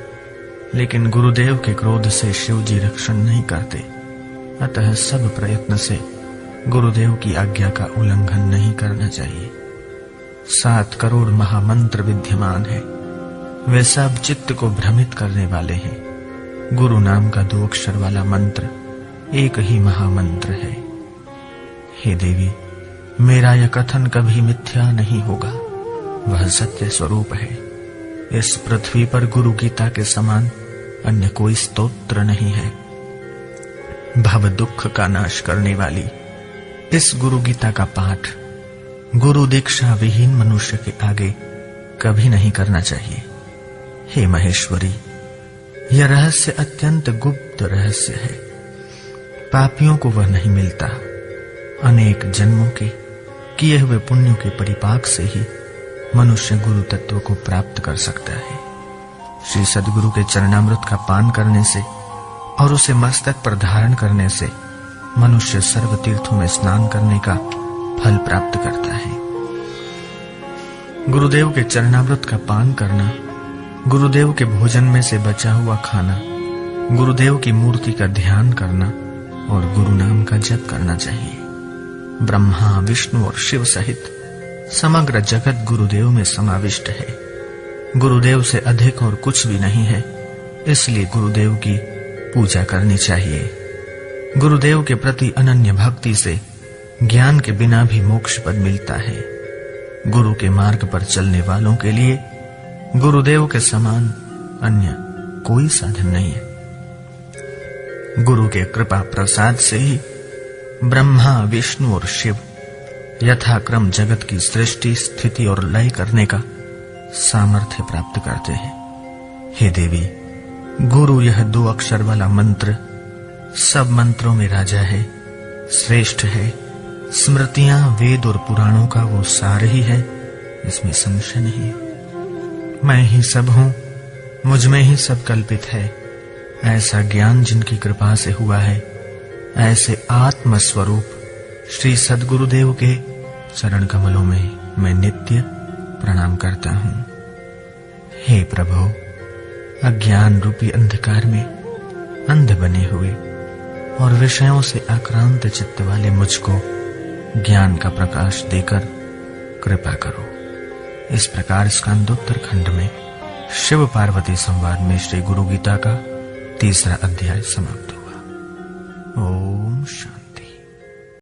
लेकिन गुरुदेव के क्रोध से शिव जी रक्षण नहीं करते। अतः सब प्रयत्न से गुरुदेव की आज्ञा का उल्लंघन नहीं करना चाहिए। 7 करोड़ महामंत्र विद्यमान है, वे सब चित्त को भ्रमित करने वाले हैं। गुरु नाम का 2 अक्षर वाला मंत्र एक ही महामंत्र है। हे देवी, मेरा यह कथन कभी मिथ्या नहीं होगा, वह सत्य स्वरूप है। इस पृथ्वी पर गुरु गीता के समान अन्य कोई स्तोत्र नहीं है। भव दुख का नाश करने वाली इस गुरु गीता का पाठ गुरु दीक्षा विहीन मनुष्य के आगे कभी नहीं करना चाहिए। हे महेश्वरी, यह रहस्य अत्यंत गुप्त रहस्य है। पापियों को वह नहीं मिलता। अनेक जन्मों के किए हुए पुण्यों के परिपाक से ही मनुष्य गुरु तत्व को प्राप्त कर सकता है। श्री सद्गुरु के चरणामृत का पान करने से और उसे मस्तक पर धारण करने से मनुष्य सर्व तीर्थों में स्नान करने का फल प्राप्त करता है। गुरुदेव के चरणामृत का पान करना, गुरुदेव के भोजन में से बचा हुआ खाना, गुरुदेव की मूर्ति का ध्यान करना और गुरु नाम का जप करना चाहिए। ब्रह्मा, विष्णु और शिव सहित समग्र जगत गुरुदेव में समाविष्ट है। गुरुदेव से अधिक और कुछ भी नहीं है, इसलिए गुरुदेव की पूजा करनी चाहिए। गुरुदेव के प्रति अनन्य भक्ति से ज्ञान के बिना भी मोक्ष पद मिलता है। गुरु के मार्ग पर चलने वालों के लिए गुरुदेव के समान अन्य कोई साधन नहीं है। गुरु के कृपा प्रसाद से ही ब्रह्मा, विष्णु और शिव यथाक्रम जगत की सृष्टि, स्थिति और लय करने का सामर्थ्य प्राप्त करते हैं। हे देवी, गुरु यह 2 अक्षर वाला मंत्र सब मंत्रों में राजा है, श्रेष्ठ है। स्मृतियां, वेद और पुराणों का वो सार ही है, इसमें संशय नहीं है। मैं ही सब हूं, मुझ में ही सब कल्पित है, ऐसा ज्ञान जिनकी कृपा से हुआ है, ऐसे आत्म स्वरूप श्री सद्गुरुदेव के चरण कमलों में मैं नित्य प्रणाम करता हूं। हे प्रभु, अज्ञान रूपी अंधकार में अंध बने हुए और विषयों से आक्रांत चित्त वाले मुझको ज्ञान का प्रकाश देकर कृपा करो। इस प्रकार स्कंदोत्तर खंड में शिव पार्वती संवाद में श्री गुरु गीता का 3रा अध्याय समाप्त हुआ। ओम शांति।